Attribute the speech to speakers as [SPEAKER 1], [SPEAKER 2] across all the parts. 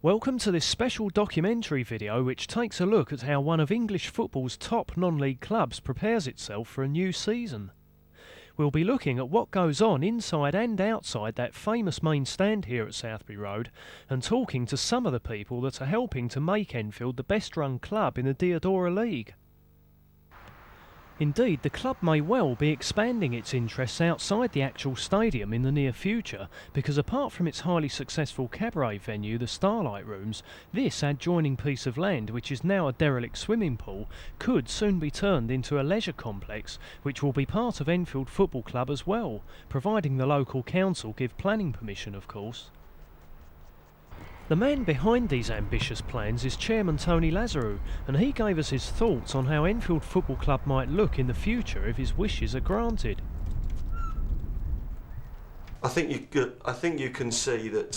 [SPEAKER 1] Welcome to this special documentary video which takes a look at how one of English football's top non-league clubs prepares itself for a new season. We'll be looking at what goes on inside and outside that famous main stand here at Southbury Road and talking to some of the people that are helping to make Enfield the best run club in the Diodora League. Indeed, the club may well be expanding its interests outside the actual stadium in the near future, because apart from its highly successful cabaret venue, the Starlight Rooms, this adjoining piece of land, which is now a derelict swimming pool, could soon be turned into a leisure complex, which will be part of Enfield Football Club as well, providing the local council give planning permission, of course. The man behind these ambitious plans is Chairman Tony Lazarou, and he gave us his thoughts on how Enfield Football Club might look in the future if his wishes are granted.
[SPEAKER 2] I think you can see that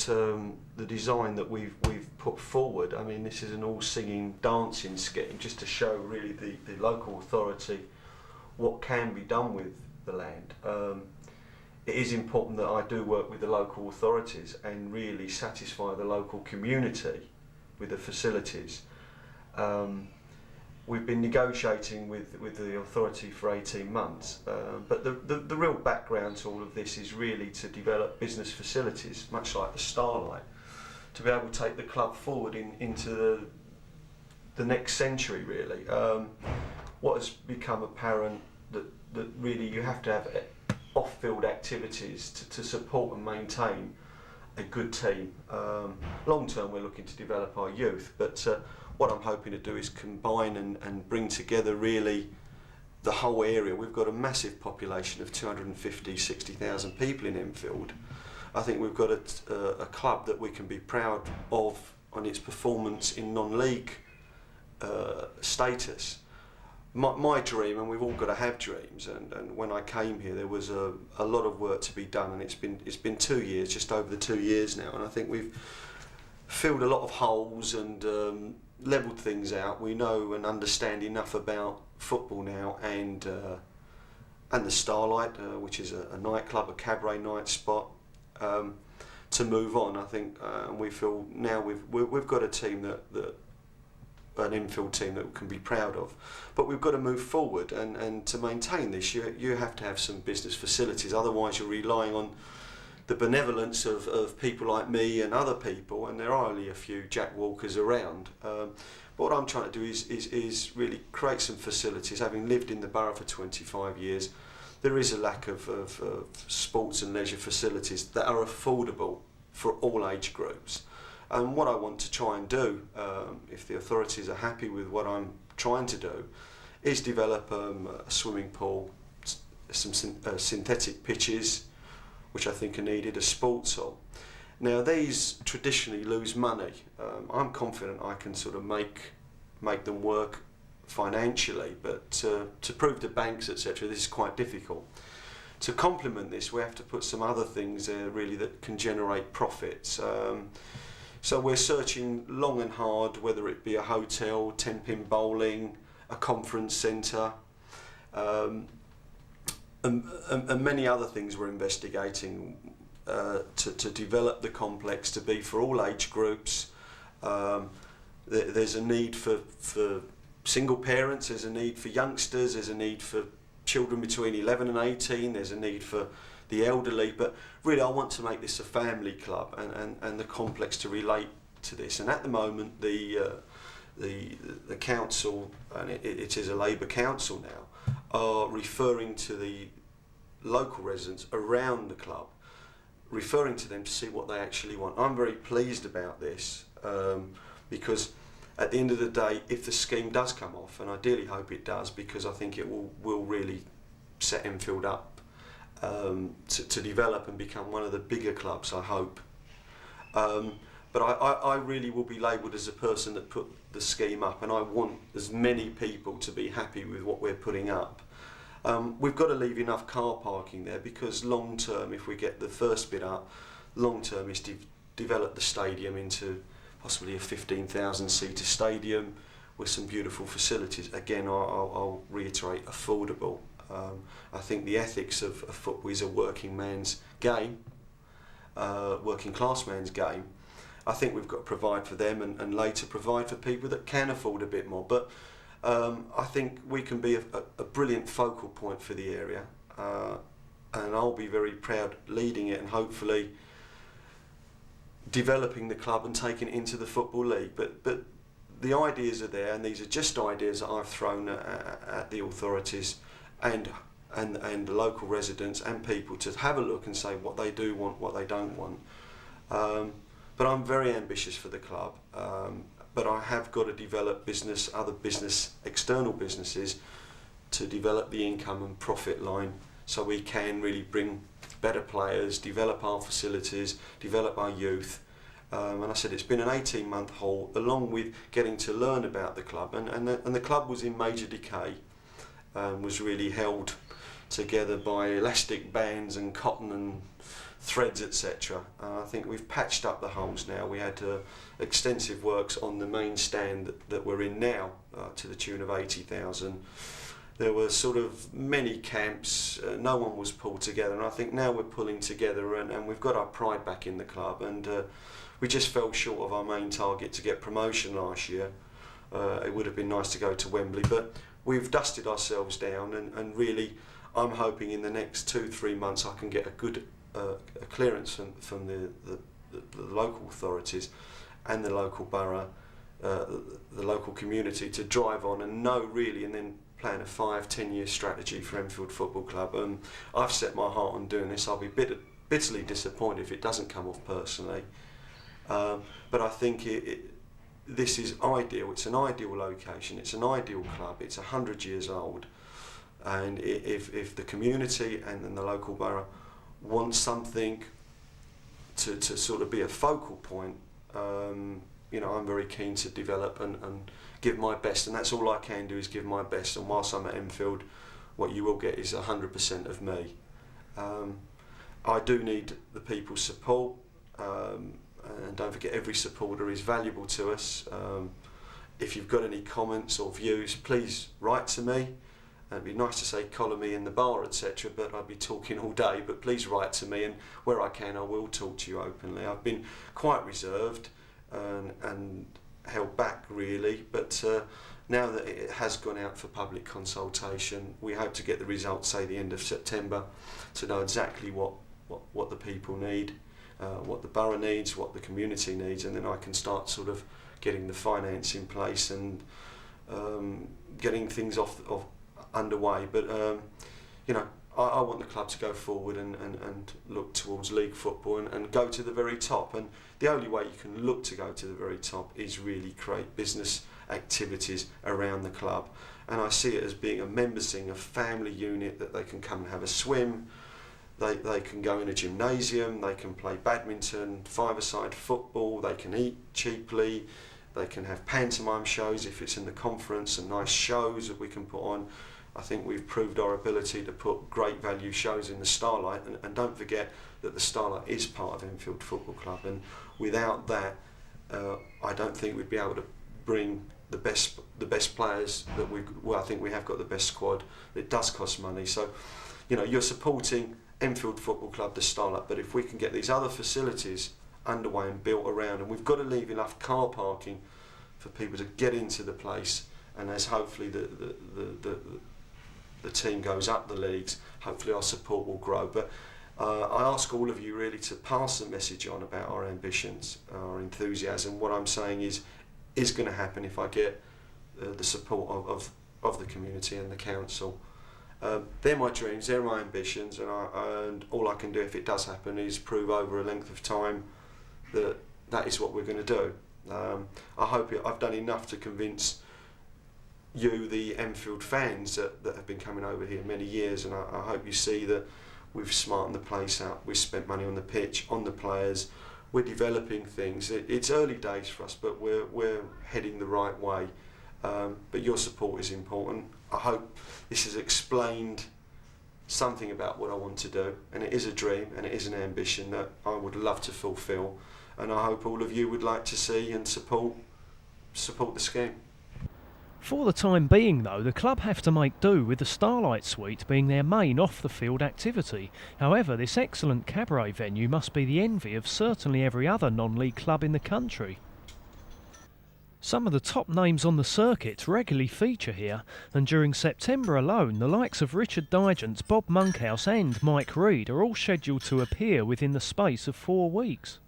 [SPEAKER 2] the design that we've put forward. I mean, this is an all-singing, dancing scheme just to show really the local authority what can be done with the land. It is important that I do work with the local authorities and really satisfy the local community with the facilities. We've been negotiating with the authority for 18 months, but the real background to all of this is really to develop business facilities, much like the Starlight, to be able to take the club forward into the next century, really. What has become apparent that really you have to have off-field activities to support and maintain a good team. Long term we're looking to develop our youth, but what I'm hoping to do is combine and bring together really the whole area. We've got a massive population of 250,000-60,000 people in Enfield. I think we've got a club that we can be proud of on its performance in non-league status. My dream, and we've all got to have dreams, and when I came here there was a lot of work to be done, and it's been 2 years, just over the 2 years now, and I think we've filled a lot of holes and levelled things out. We know and understand enough about football now, and the Starlight, which is a nightclub, a cabaret night spot, to move on. I think, and we feel now we've got a team that an Enfield team that we can be proud of, but we've got to move forward, and to maintain this you have to have some business facilities, otherwise you're relying on the benevolence of people like me and other people, and there are only a few Jack Walkers around. But what I'm trying to do is really create some facilities. Having lived in the borough for 25 years, there is a lack of sports and leisure facilities that are affordable for all age groups. And what I want to try and do, if the authorities are happy with what I'm trying to do, is develop a swimming pool, some synthetic pitches, which I think are needed, a sports hall. Now these traditionally lose money. I'm confident I can sort of make them work financially, but to prove to banks, etc., this is quite difficult. To complement this, we have to put some other things there really that can generate profits. So we're searching long and hard, whether it be a hotel, 10-pin bowling, a conference centre, and many other things we're investigating to develop the complex to be for all age groups. There's a need for single parents, there's a need for youngsters, there's a need for children between 11 and 18, there's a need for the elderly, but really I want to make this a family club and the complex to relate to this. And at the moment the council, and it is a Labour council now, are referring to the local residents around the club, referring to them to see what they actually want. I'm very pleased about this, because at the end of the day, if the scheme does come off, and I ideally hope it does, because I think it will really set Enfield up to develop and become one of the bigger clubs, I hope. But I really will be labelled as a person that put the scheme up, and I want as many people to be happy with what we're putting up. We've got to leave enough car parking there, because long term, if we get the first bit up, long term is develop the stadium into possibly a 15,000 seater stadium with some beautiful facilities. Again, I'll reiterate, affordable. I think the ethics of football is a working man's game, working class man's game, I think we've got to provide for them and later provide for people that can afford a bit more. But I think we can be a brilliant focal point for the area, and I'll be very proud leading it and hopefully developing the club and taking it into the Football League. But the ideas are there, and these are just ideas that I've thrown at the authorities and the local residents and people to have a look and say what they do want, what they don't want. But I'm very ambitious for the club, but I have got to develop other business, external businesses, to develop the income and profit line so we can really bring better players, develop our facilities, develop our youth. And I said it's been an 18-month haul, along with getting to learn about the club, and the club was in major decay, was really held together by elastic bands and cotton and threads, etc. I think we've patched up the holes now. We had extensive works on the main stand that we're in now, to the tune of 80,000. There were sort of many camps, no one was pulled together, and I think now we're pulling together and we've got our pride back in the club, and we just fell short of our main target to get promotion last year. It would have been nice to go to Wembley, but we've dusted ourselves down, and really I'm hoping in the next 2-3 months I can get a good a clearance from the local authorities and the local borough, the local community, to drive on and know really, and then plan a 5-10 year strategy for Enfield Football Club. I've set my heart on doing this. I'll be bitterly disappointed if it doesn't come off personally, but I think this is ideal. It's an ideal location, it's an ideal club, it's 100 years old, and if the community and then the local borough want something to sort of be a focal point, you know, I'm very keen to develop and give my best, and that's all I can do is give my best. And whilst I'm at Enfield, what you will get is 100% of me. I do need the people's support, and don't forget, every supporter is valuable to us. If you've got any comments or views, please write to me. It'd be nice to say collar me in the bar, etc., but I'd be talking all day. But please write to me, and where I can I will talk to you openly. I've been quite reserved and held back really, but now that it has gone out for public consultation, we hope to get the results, say the end of September, to know exactly what the people need, what the borough needs, what the community needs, and then I can start sort of getting the finance in place and getting things underway. But you know, I want the club to go forward and look towards league football and go to the very top, and the only way you can look to go to the very top is really create business activities around the club. And I see it as being a members thing, a family unit, that they can come and have a swim, they can go in a gymnasium, they can play badminton, five-a-side football, they can eat cheaply, they can have pantomime shows if it's in the conference, and nice shows that we can put on. I think we've proved our ability to put great value shows in the Starlight, and don't forget that the Starlight is part of Enfield Football Club, and without that I don't think we'd be able to bring the best players that I think we have got the best squad. It does cost money, so you know, you're supporting Enfield Football Club, the Starlight, but if we can get these other facilities underway and built around, and we've got to leave enough car parking for people to get into the place, and as hopefully the team goes up the leagues, hopefully our support will grow. But I ask all of you really to pass the message on about our ambitions, our enthusiasm. What I'm saying is going to happen if I get the support of the community and the council. They're my dreams, they're my ambitions, and all I can do if it does happen is prove over a length of time that is what we're going to do. I hope I've done enough to convince you, the Enfield fans that have been coming over here many years, and I hope you see that we've smartened the place up, we've spent money on the pitch, on the players, we're developing things. It's early days for us, but we're heading the right way. But your support is important. I hope this has explained something about what I want to do, and it is a dream and it is an ambition that I would love to fulfil, and I hope all of you would like to see and support the scheme.
[SPEAKER 1] For the time being though, the club have to make do with the Starlight Suite being their main off-the-field activity. However, this excellent cabaret venue must be the envy of certainly every other non-league club in the country. Some of the top names on the circuit regularly feature here, and during September alone the likes of Richard Digance, Bob Monkhouse and Mike Reed are all scheduled to appear within the space of 4 weeks.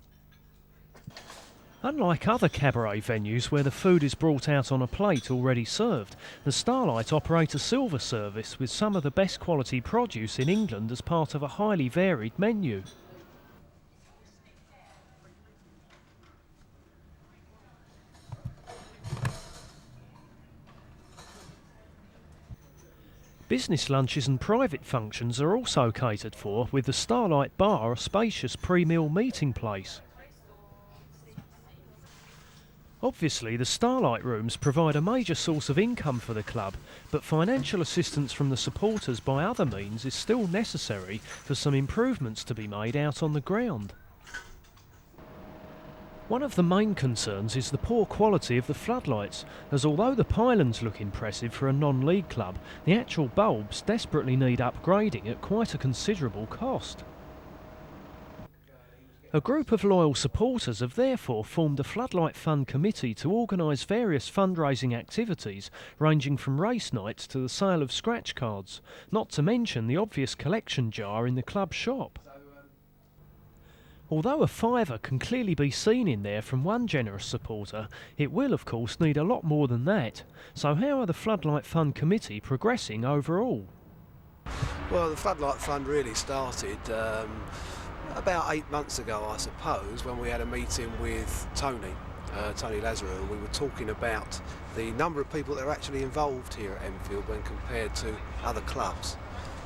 [SPEAKER 1] Unlike other cabaret venues where the food is brought out on a plate already served, the Starlight operate a silver service with some of the best quality produce in England as part of a highly varied menu. Business lunches and private functions are also catered for, with the Starlight Bar a spacious pre-meal meeting place. Obviously, the Starlight Rooms provide a major source of income for the club, but financial assistance from the supporters by other means is still necessary for some improvements to be made out on the ground. One of the main concerns is the poor quality of the floodlights, as although the pylons look impressive for a non-league club, the actual bulbs desperately need upgrading at quite a considerable cost. A group of loyal supporters have therefore formed a Floodlight Fund committee to organise various fundraising activities ranging from race nights to the sale of scratch cards, not to mention the obvious collection jar in the club shop. Although a fiver can clearly be seen in there from one generous supporter, it will of course need a lot more than that. So how are the Floodlight Fund committee progressing overall?
[SPEAKER 3] Well, the Floodlight Fund really started about 8 months ago, I suppose, when we had a meeting with Tony Lazarou, and we were talking about the number of people that are actually involved here at Enfield when compared to other clubs.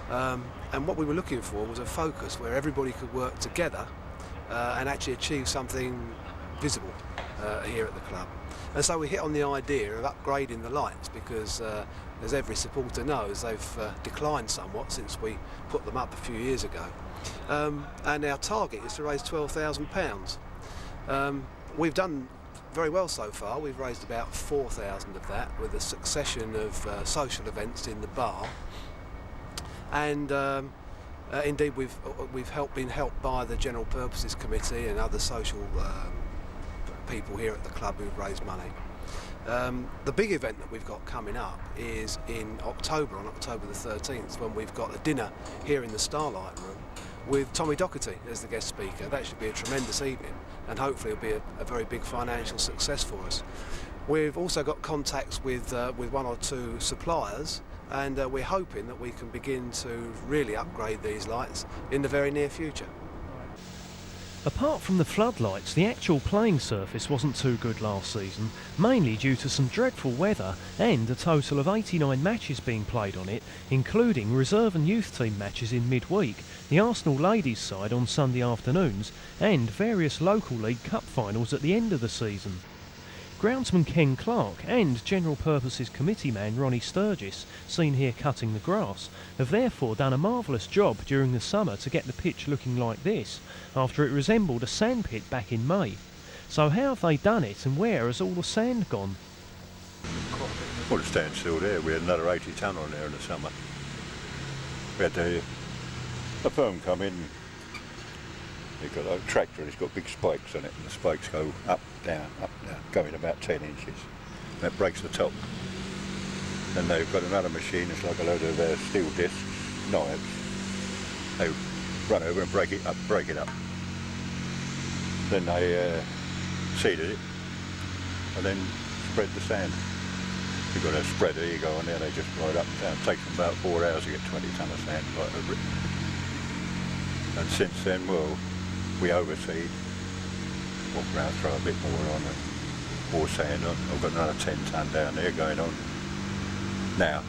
[SPEAKER 3] And what we were looking for was a focus where everybody could work together and actually achieve something visible here at the club. And so we hit on the idea of upgrading the lights because, as every supporter knows, they've declined somewhat since we put them up a few years ago. And our target is to raise £12,000. We've done very well so far. We've raised about 4,000 of that with a succession of social events in the bar, and indeed we've been helped by the General Purposes Committee and other social people here at the club who've raised money. The big event that we've got coming up is in October, on October the 13th, when we've got a dinner here in the Starlight Room with Tommy Docherty as the guest speaker. That should be a tremendous evening, and hopefully it'll be a very big financial success for us. We've also got contacts with 1 or 2 suppliers, and we're hoping that we can begin to really upgrade these lights in the very near future.
[SPEAKER 1] Apart from the floodlights, the actual playing surface wasn't too good last season, mainly due to some dreadful weather and a total of 89 matches being played on it, including reserve and youth team matches in midweek, the Arsenal ladies side on Sunday afternoons, and various local league cup finals at the end of the season. Groundsman Ken Clark and General Purposes Committee man Ronnie Sturgis, seen here cutting the grass, have therefore done a marvellous job during the summer to get the pitch looking like this, after it resembled a sandpit back in May. So how have they done it, and where has all the sand gone?
[SPEAKER 4] Well, the stand's still there. We had another 80 tonne on there in the summer. We had a firm come in. You've got a tractor and it's got big spikes on it, and the spikes go up, down, going about 10 inches. That breaks the top. Then they've got another machine, it's like a load of steel discs, knives. They run over and break it up. Then they seeded it and then spread the sand. You've got a spreader, you go on there, they just ride up and down. It takes them about 4 hours to get 20 tonne of sand right over it. And since then, well, we overseed, walk around, throw a bit more on and more sand on. I've got another 10 tonne down there going on now,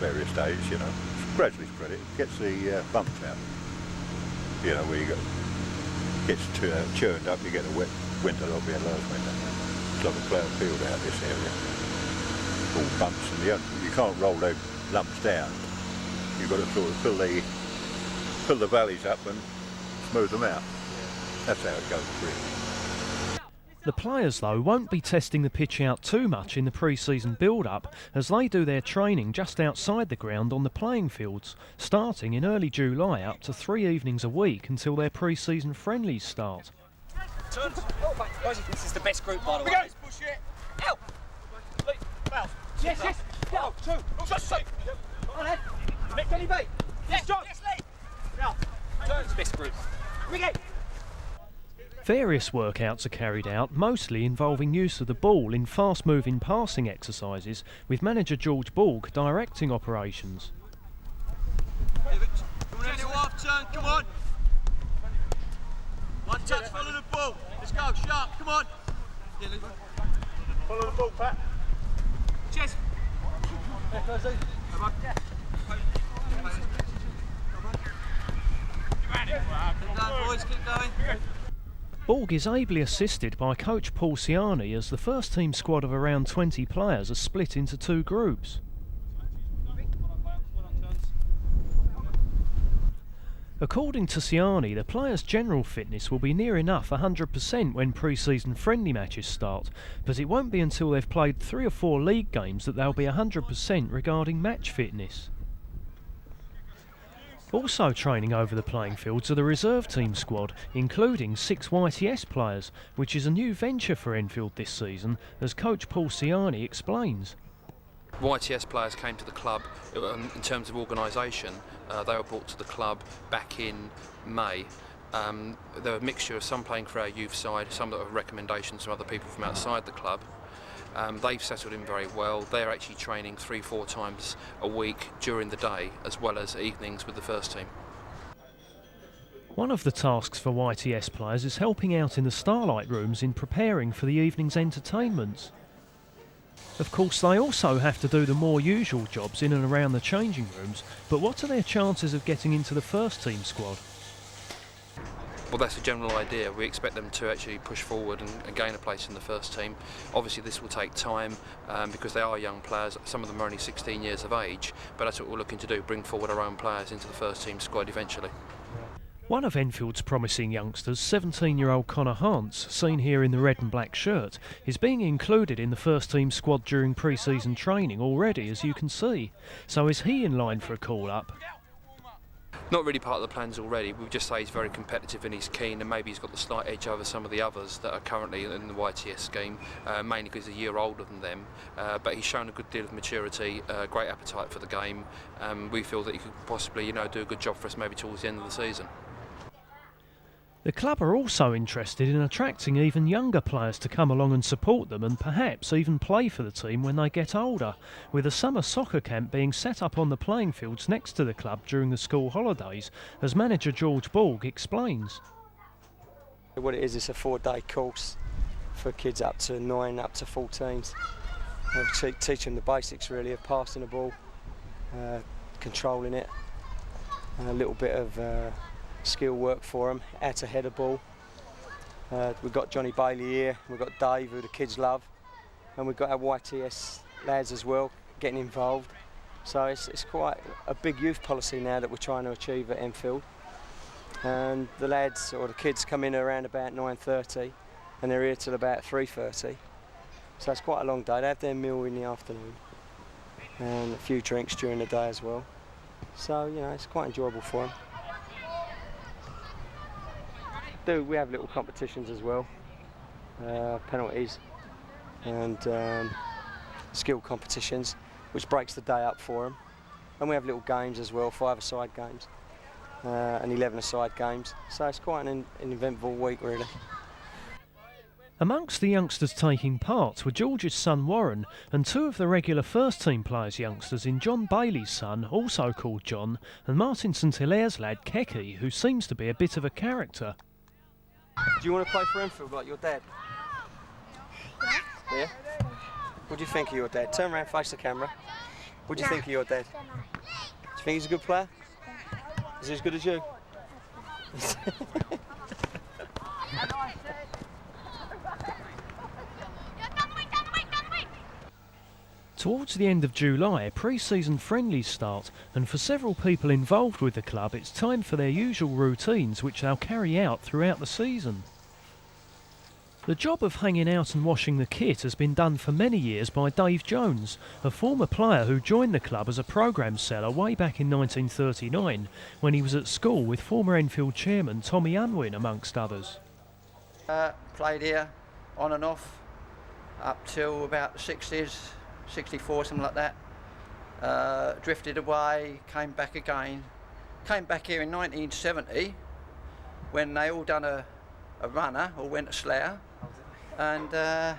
[SPEAKER 4] various days, you know. Gradually spread it, gets the bumps out. You know, where you go, gets churned up, you get a wet winter like we had last winter. It's like a ploughed field out this area. All bumps, and you can't roll those lumps down. You've got to sort of fill the valleys up and smooth them out. That's how it goes, really.
[SPEAKER 1] The players, though, won't be testing the pitch out too much in the pre-season build-up, as they do their training just outside the ground on the playing fields, starting in early July up to 3 evenings a week until their pre-season friendlies start.
[SPEAKER 5] This is the best group, by the way. Push it. Help! Yes, yes. Go. Two. Just safe. On ahead. Make Kenny beat. Yes, John. Yes, Lee. Now. Turns. Best group. Ricky.
[SPEAKER 1] Various workouts are carried out, mostly involving use of the ball in fast-moving passing exercises, with manager George Borg directing operations.
[SPEAKER 5] Come on. One touch, follow the ball. Let's go, sharp, come on. Follow the ball, Pat. Cheers. Come on. Keep going, boys, keep going.
[SPEAKER 1] Borg is ably assisted by coach Paul Ciani, as the first team squad of around 20 players are split into 2 groups. According to Ciani, the players' general fitness will be near enough 100% when pre-season friendly matches start, but it won't be until they've played 3 or 4 league games that they'll be 100% regarding match fitness. Also training over the playing fields are the reserve team squad, including 6 YTS players, which is a new venture for Enfield this season, as coach Paul Ciani explains.
[SPEAKER 6] YTS players came to the club in terms of organisation. They were brought to the club back in May. They were a mixture of some playing for our youth side, some that were recommendations from other people from outside the club. They've settled in very well. They're actually training 3-4 times a week during the day, as well as evenings with the first team.
[SPEAKER 1] One of the tasks for YTS players is helping out in the Starlight rooms in preparing for the evening's entertainments. Of course, they also have to do the more usual jobs in and around the changing rooms, but what are their chances of getting into the first team squad?
[SPEAKER 6] Well, that's the general idea. We expect them to actually push forward and gain a place in the first team. Obviously this will take time because they are young players. Some of them are only 16 years of age, but that's what we're looking to do, bring forward our own players into the first team squad eventually.
[SPEAKER 1] One of Enfield's promising youngsters, 17-year-old Connor Hance, seen here in the red and black shirt, is being included in the first team squad during pre-season training already, as you can see. So is he in line for a call-up?
[SPEAKER 6] Not really part of the plans already. We would just say he's very competitive and he's keen, and maybe he's got the slight edge over some of the others that are currently in the YTS scheme, mainly because he's a year older than them. But he's shown a good deal of maturity, great appetite for the game. We feel that he could possibly, do a good job for us maybe towards the end of the season.
[SPEAKER 1] The club are also interested in attracting even younger players to come along and support them, and perhaps even play for the team when they get older, with a summer soccer camp being set up on the playing fields next to the club during the school holidays, as manager George Borg explains.
[SPEAKER 7] What it is, it's a 4-day course for kids up to 9, up to 14s. We'll teach them the basics really of passing the ball, controlling it, a little bit of skill work for them, how to head a ball. We've got Johnny Bailey here, we've got Dave, who the kids love, and we've got our YTS lads as well getting involved. So it's quite a big youth policy now that we're trying to achieve at Enfield. And the lads, or the kids, come in around about 9:30 and they're here till about 3:30. So it's quite a long day. They have their meal in the afternoon and a few drinks during the day as well. So, it's quite enjoyable for them. We have little competitions as well, penalties and skill competitions, which breaks the day up for them. And we have little games as well, 5-a-side games and 11-a-side games. So it's quite an eventful week really.
[SPEAKER 1] Amongst the youngsters taking part were George's son Warren and 2 of the regular first team players' youngsters in John Bailey's son, also called John, and Martin St Hilaire's lad Keki, who seems to be a bit of a character.
[SPEAKER 7] Do you want to play for Enfield like your dad? Yeah? What do you think of your dad? Turn around, face the camera. What do you think of your dad? Do you think he's a good player? Is he as good as you?
[SPEAKER 1] Towards the end of July, pre-season friendlies start, and for several people involved with the club, it's time for their usual routines which they'll carry out throughout the season. The job of hanging out and washing the kit has been done for many years by Dave Jones, a former player who joined the club as a programme seller way back in 1939 when he was at school with former Enfield chairman Tommy Unwin amongst others.
[SPEAKER 8] Played here on and off up till about the 60s, 64, something like that. Drifted away, came back again. Came back here in 1970 when they all done a runner or went to Slough. And I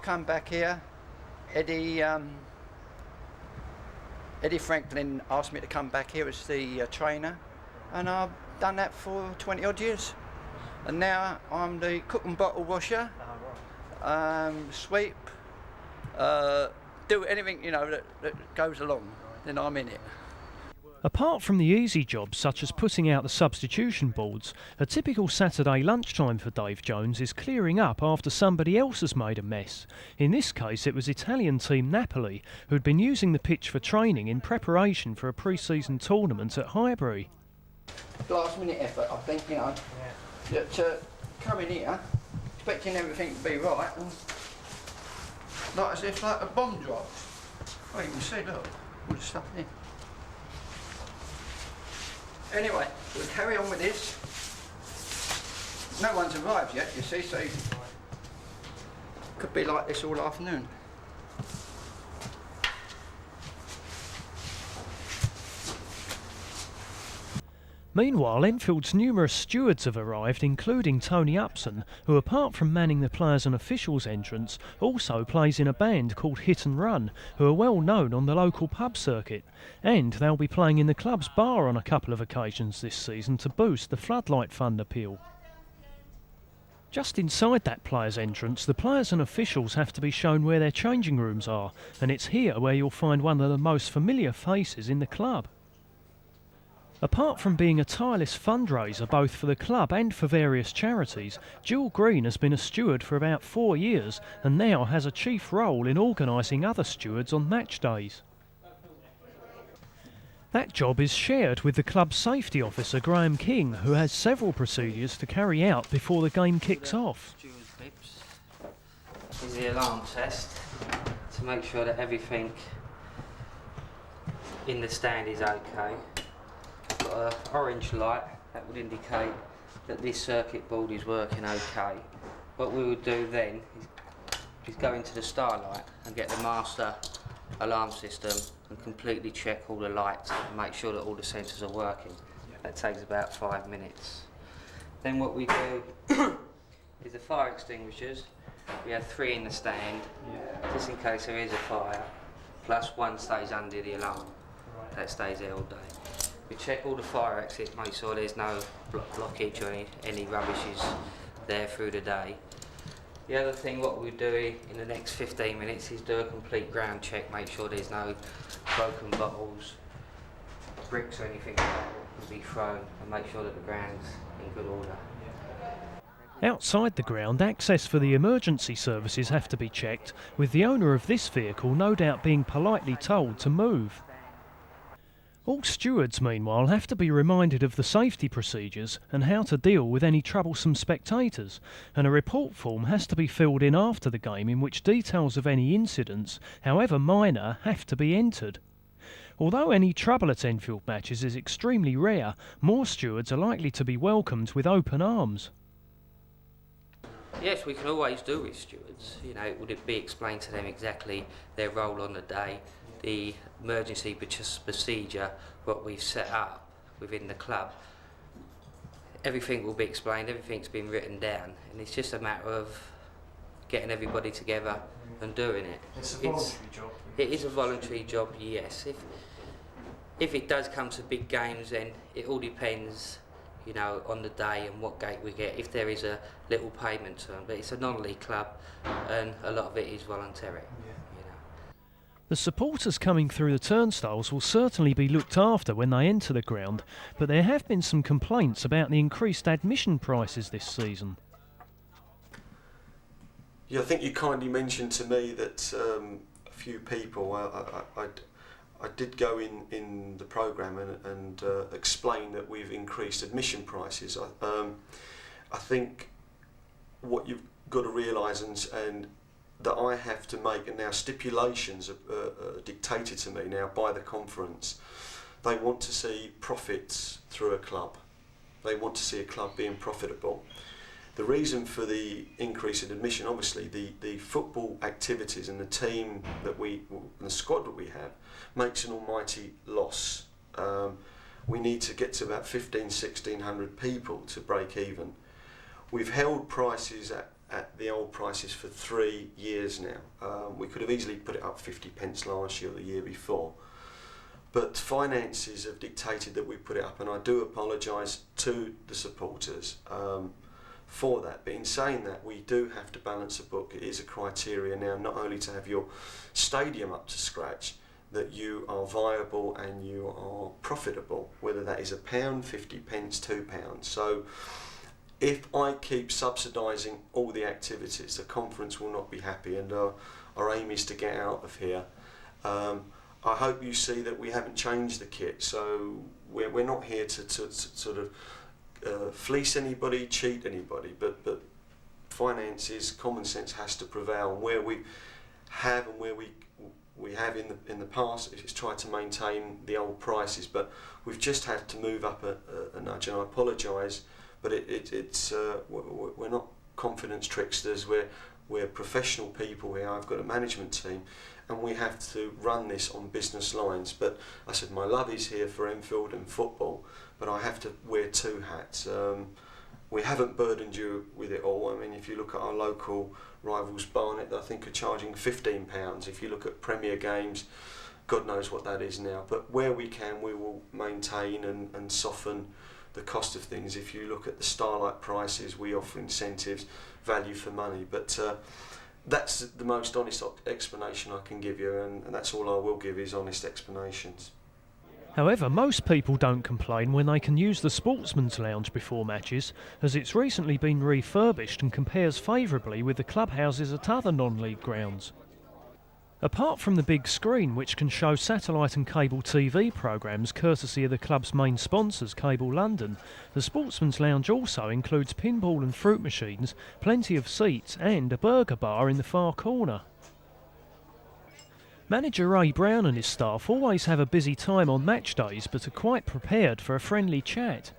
[SPEAKER 8] come back here. Eddie Franklin asked me to come back here as the trainer, and I've done that for 20 odd years. And now I'm the cook and bottle washer, sweep, do anything that goes along. Then I'm in it.
[SPEAKER 1] Apart from the easy jobs such as putting out the substitution boards, a typical Saturday lunchtime for Dave Jones is clearing up after somebody else has made a mess. In this case it was Italian team Napoli, who'd been using the pitch for training in preparation for a pre-season tournament at Highbury.
[SPEAKER 8] Last minute effort, I think, to come in here, expecting everything to be right, and like as if like a bomb drops. Oh, you can see, look, all the stuff in. Anyway, we'll carry on with this. No one's arrived yet, you see, so could be like this all afternoon.
[SPEAKER 1] Meanwhile, Enfield's numerous stewards have arrived, including Tony Upson, who apart from manning the players and officials' entrance, also plays in a band called Hit and Run, who are well known on the local pub circuit. And they'll be playing in the club's bar on a couple of occasions this season to boost the Floodlight Fund appeal. Just inside that players' entrance, the players and officials have to be shown where their changing rooms are, and it's here where you'll find one of the most familiar faces in the club. Apart from being a tireless fundraiser both for the club and for various charities, Jill Green has been a steward for about 4 years and now has a chief role in organising other stewards on match days. That job is shared with the club's safety officer Graham King, who has several procedures to carry out before the game kicks off.
[SPEAKER 9] Steward's pips is the alarm test to make sure that everything in the stand is okay. Got an orange light that would indicate that this circuit board is working okay. What we would do then is go into the starlight and get the master alarm system and completely check all the lights and make sure that all the sensors are working. That takes about 5 minutes. Then what we do is the fire extinguishers. We have 3 in the stand, just in case there is a fire, plus 1 stays under the alarm. That stays there all day. We check all the fire exits, make sure there's no blockage or any rubbish is there through the day. The other thing what we do in the next 15 minutes is do a complete ground check, make sure there's no broken bottles, bricks or anything like that will be thrown, and make sure that the ground's in good order.
[SPEAKER 1] Outside the ground, access for the emergency services have to be checked, with the owner of this vehicle no doubt being politely told to move. All stewards, meanwhile, have to be reminded of the safety procedures and how to deal with any troublesome spectators, and a report form has to be filled in after the game in which details of any incidents, however minor, have to be entered. Although any trouble at Enfield matches is extremely rare, more stewards are likely to be welcomed with open arms.
[SPEAKER 9] Yes, we can always do with stewards. Would it be explained to them exactly their role on the day, the emergency procedure, what we've set up within the club. Everything will be explained, everything's been written down, and it's just a matter of getting everybody together and doing it.
[SPEAKER 1] It's a voluntary job.
[SPEAKER 9] It is a voluntary job, yes. If it does come to big games, then it all depends, on the day and what gate we get, if there is a little payment to them. But it's a non-league club and a lot of it is voluntary.
[SPEAKER 1] The supporters coming through the turnstiles will certainly be looked after when they enter the ground, but there have been some complaints about the increased admission prices this season.
[SPEAKER 2] Yeah, I think you kindly mentioned to me that a few people, I did go in the programme and explain that we've increased admission prices. I think what you've got to realise and that I have to make, and now stipulations are dictated to me now by the conference. They want to see profits through a club. They want to see a club being profitable. The reason for the increase in admission, obviously, the football activities and the team that and the squad that we have makes an almighty loss. We need to get to about 1,600 people to break even. We've held prices at the old prices for 3 years now. We could have easily put it up 50 pence last year or the year before. But finances have dictated that we put it up, and I do apologise to the supporters for that. But in saying that, we do have to balance a book. It is a criteria now, not only to have your stadium up to scratch, that you are viable and you are profitable, whether that is £1, 50 pence, £2. So if I keep subsidising all the activities, the conference will not be happy, and our aim is to get out of here. I hope you see that we haven't changed the kit, so we're not here to sort of fleece anybody, cheat anybody, but finances, common sense has to prevail. And where we have and where we have in the past is tried to maintain the old prices, but we've just had to move up a nudge, and I apologise, but we're not confidence tricksters, we're professional people here. I've got a management team, and we have to run this on business lines. But I said my love is here for Enfield and football, but I have to wear two hats. We haven't burdened you with it all. I mean, if you look at our local rivals, Barnet, I think are charging £15. If you look at Premier games, God knows what that is now. But where we can, we will maintain and soften the cost of things. If you look at the Starlight prices, we offer incentives, value for money. But that's the most honest explanation I can give you, and that's all I will give is honest explanations.
[SPEAKER 1] However, most people don't complain when they can use the Sportsman's Lounge before matches, as it's recently been refurbished and compares favourably with the clubhouses at other non-league grounds. Apart from the big screen, which can show satellite and cable TV programmes courtesy of the club's main sponsors, Cable London, the Sportsman's Lounge also includes pinball and fruit machines, plenty of seats and a burger bar in the far corner. Manager Ray Brown and his staff always have a busy time on match days, but are quite prepared for a friendly chat.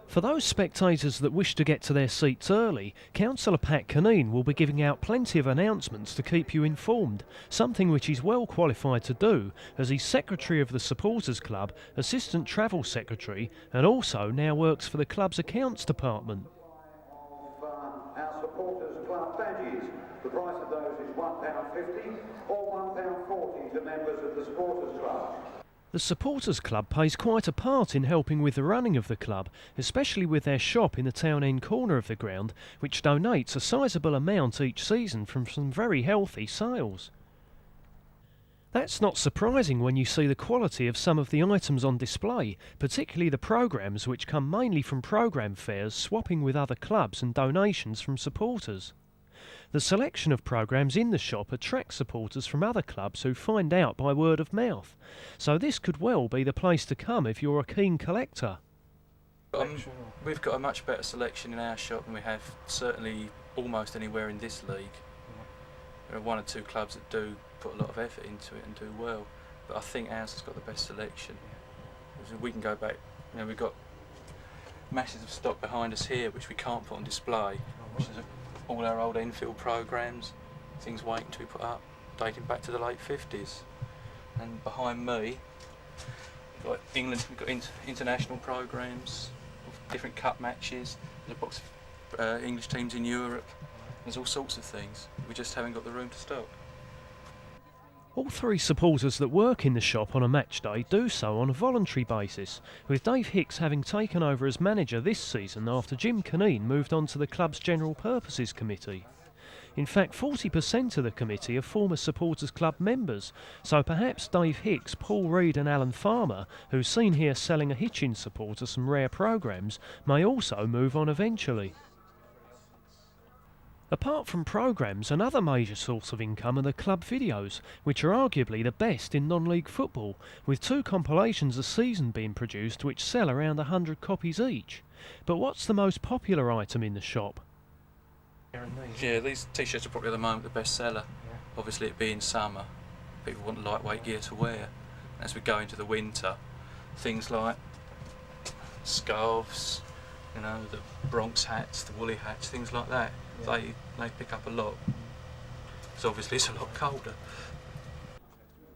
[SPEAKER 1] For those spectators that wish to get to their seats early, Councillor Pat Caneen will be giving out plenty of announcements to keep you informed, something which he's well qualified to do, as he's Secretary of the Supporters Club, Assistant Travel Secretary, and also now works for the club's accounts department.
[SPEAKER 10] Our Supporters Club badges. The price of those is £1.50 or £1.40 to members of the Supporters Club.
[SPEAKER 1] The Supporters Club plays quite a part in helping with the running of the club, especially with their shop in the town end corner of the ground, which donates a sizable amount each season from some very healthy sales. That's not surprising when you see the quality of some of the items on display, particularly the programmes which come mainly from programme fairs, swapping with other clubs and donations from supporters. The selection of programmes in the shop attracts supporters from other clubs who find out by word of mouth. So this could well be the place to come if you're a keen collector.
[SPEAKER 11] We've got a much better selection in our shop than we have certainly almost anywhere in this league. There are one or two clubs that do put a lot of effort into it and do well, but I think ours has got the best selection. We can go back, we've got masses of stock behind us here which we can't put on display, which is all our old Enfield programmes, things waiting to be put up, dating back to the late 50s. And behind me, we've got England, we've got international programmes, different cup matches, there's a box of English teams in Europe, there's all sorts of things. We just haven't got the room to stock.
[SPEAKER 1] All three supporters that work in the shop on a match day do so on a voluntary basis, with Dave Hicks having taken over as manager this season after Jim Caneen moved on to the club's General Purposes Committee. In fact, 40% of the committee are former Supporters Club members, so perhaps Dave Hicks, Paul Reed and Alan Farmer, who's seen here selling a Hitchin supporter some rare programmes, may also move on eventually. Apart from programmes, another major source of income are the club videos, which are arguably the best in non-league football, with 2 compilations a season being produced which sell around 100 copies each. But what's the most popular item in the shop?
[SPEAKER 11] Yeah, these t-shirts are probably at the moment the best seller. Yeah. Obviously it being summer, people want lightweight gear to wear. As we go into the winter, things like scarves, you know, the Bronx hats, the woolly hats, things like that. Yeah. They pick up a lot. So obviously it's a lot colder.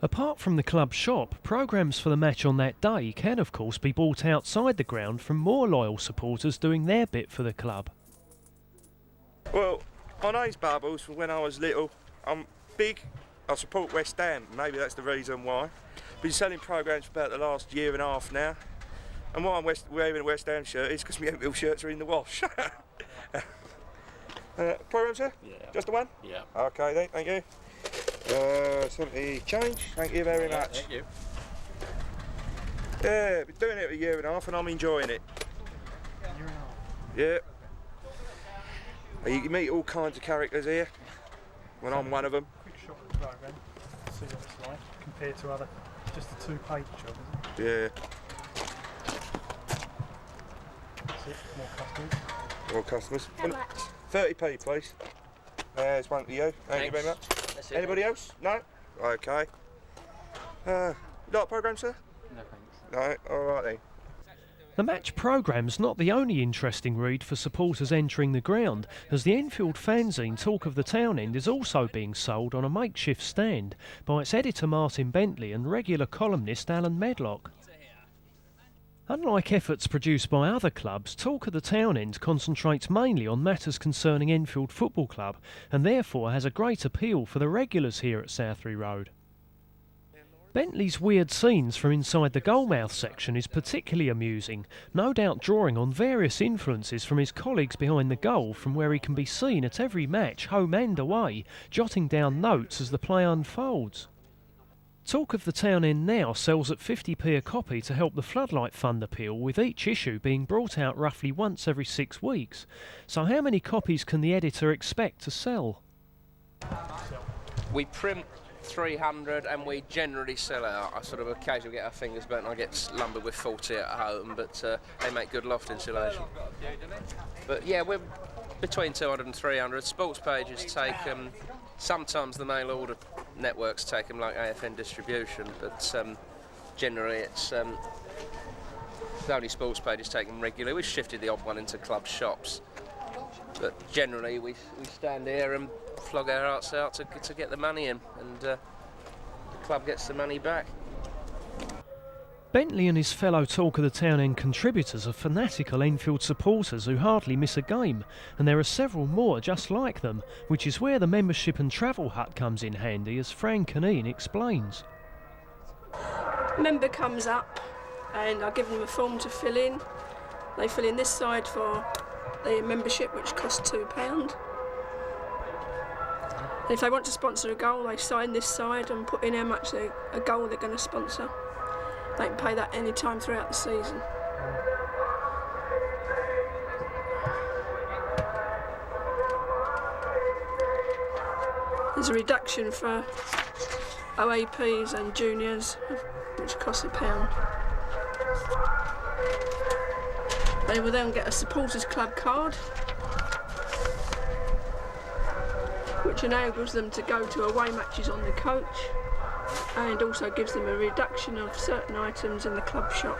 [SPEAKER 1] Apart from the club shop, programmes for the match on that day can of course be bought outside the ground from more loyal supporters doing their bit for the club.
[SPEAKER 12] Well, my name's Bubbles. From when I was little, I'm big. I support West Ham. Maybe that's the reason why. Been selling programmes for about the last year and a half now. And why I'm wearing a West Ham shirt is because my Enfield shirts are in the wash. Programme, sir? Yeah. Just the one? Yeah. Okay then, thank you. 70 change. Thank you very much.
[SPEAKER 5] Thank you.
[SPEAKER 12] Yeah, been doing it for a year and a half and I'm enjoying it.
[SPEAKER 5] Year and a half?
[SPEAKER 12] Yeah. You meet all kinds of characters here, when I'm one of them.
[SPEAKER 13] Quick shot of the programme, see what it's like compared to other, just a 2-page job, isn't it?
[SPEAKER 12] Yeah.
[SPEAKER 13] That's it, more customers.
[SPEAKER 12] More customers.
[SPEAKER 14] How much?
[SPEAKER 12] 30p please. There's one for you. Thank you very much. Anybody else? No? Okay. Not a programme, sir?
[SPEAKER 5] No thanks.
[SPEAKER 12] No? Alright then.
[SPEAKER 1] The match programme's not the only interesting read for supporters entering the ground, as the Enfield fanzine Talk of the Town End is also being sold on a makeshift stand by its editor Martin Bentley and regular columnist Alan Medlock. Unlike efforts produced by other clubs, Talk of the Town End concentrates mainly on matters concerning Enfield Football Club and therefore has a great appeal for the regulars here at Southbury Road. Bentley's weird scenes from inside the goalmouth section is particularly amusing, no doubt drawing on various influences from his colleagues behind the goal, from where he can be seen at every match, home and away, jotting down notes as the play unfolds. Talk of the Town End now sells at 50p a copy to help the Floodlight Fund appeal, with each issue being brought out roughly once every 6 weeks. So how many copies can the editor expect to sell?
[SPEAKER 15] We print 300 and we generally sell out. I sort of occasionally get our fingers burnt and I get lumbered with 40 at home, but they make good loft insulation. But yeah, we're between 200 and 300. Sports pages take them. Sometimes the mail order networks take them, like AFN Distribution, but generally it's only sports pages take them regularly. We've shifted the odd one into club shops, but generally we stand here and flog our hearts out to get the money in, and the club gets the money back.
[SPEAKER 1] Bentley and his fellow Talk of the Town End contributors are fanatical Enfield supporters who hardly miss a game, and there are several more just like them, which is where the membership and travel hut comes in handy, as Frank and Ian explains.
[SPEAKER 14] Member comes up and I give them a form to fill in. They fill in this side for their membership, which costs £2. If they want to sponsor a goal, they sign this side and put in how much a goal they're going to sponsor. They can pay that any time throughout the season. There's a reduction for OAPs and juniors, which costs £1. They will then get a supporters club card, which enables them to go to away matches on the coach, and also gives them a reduction of certain items in the club shop.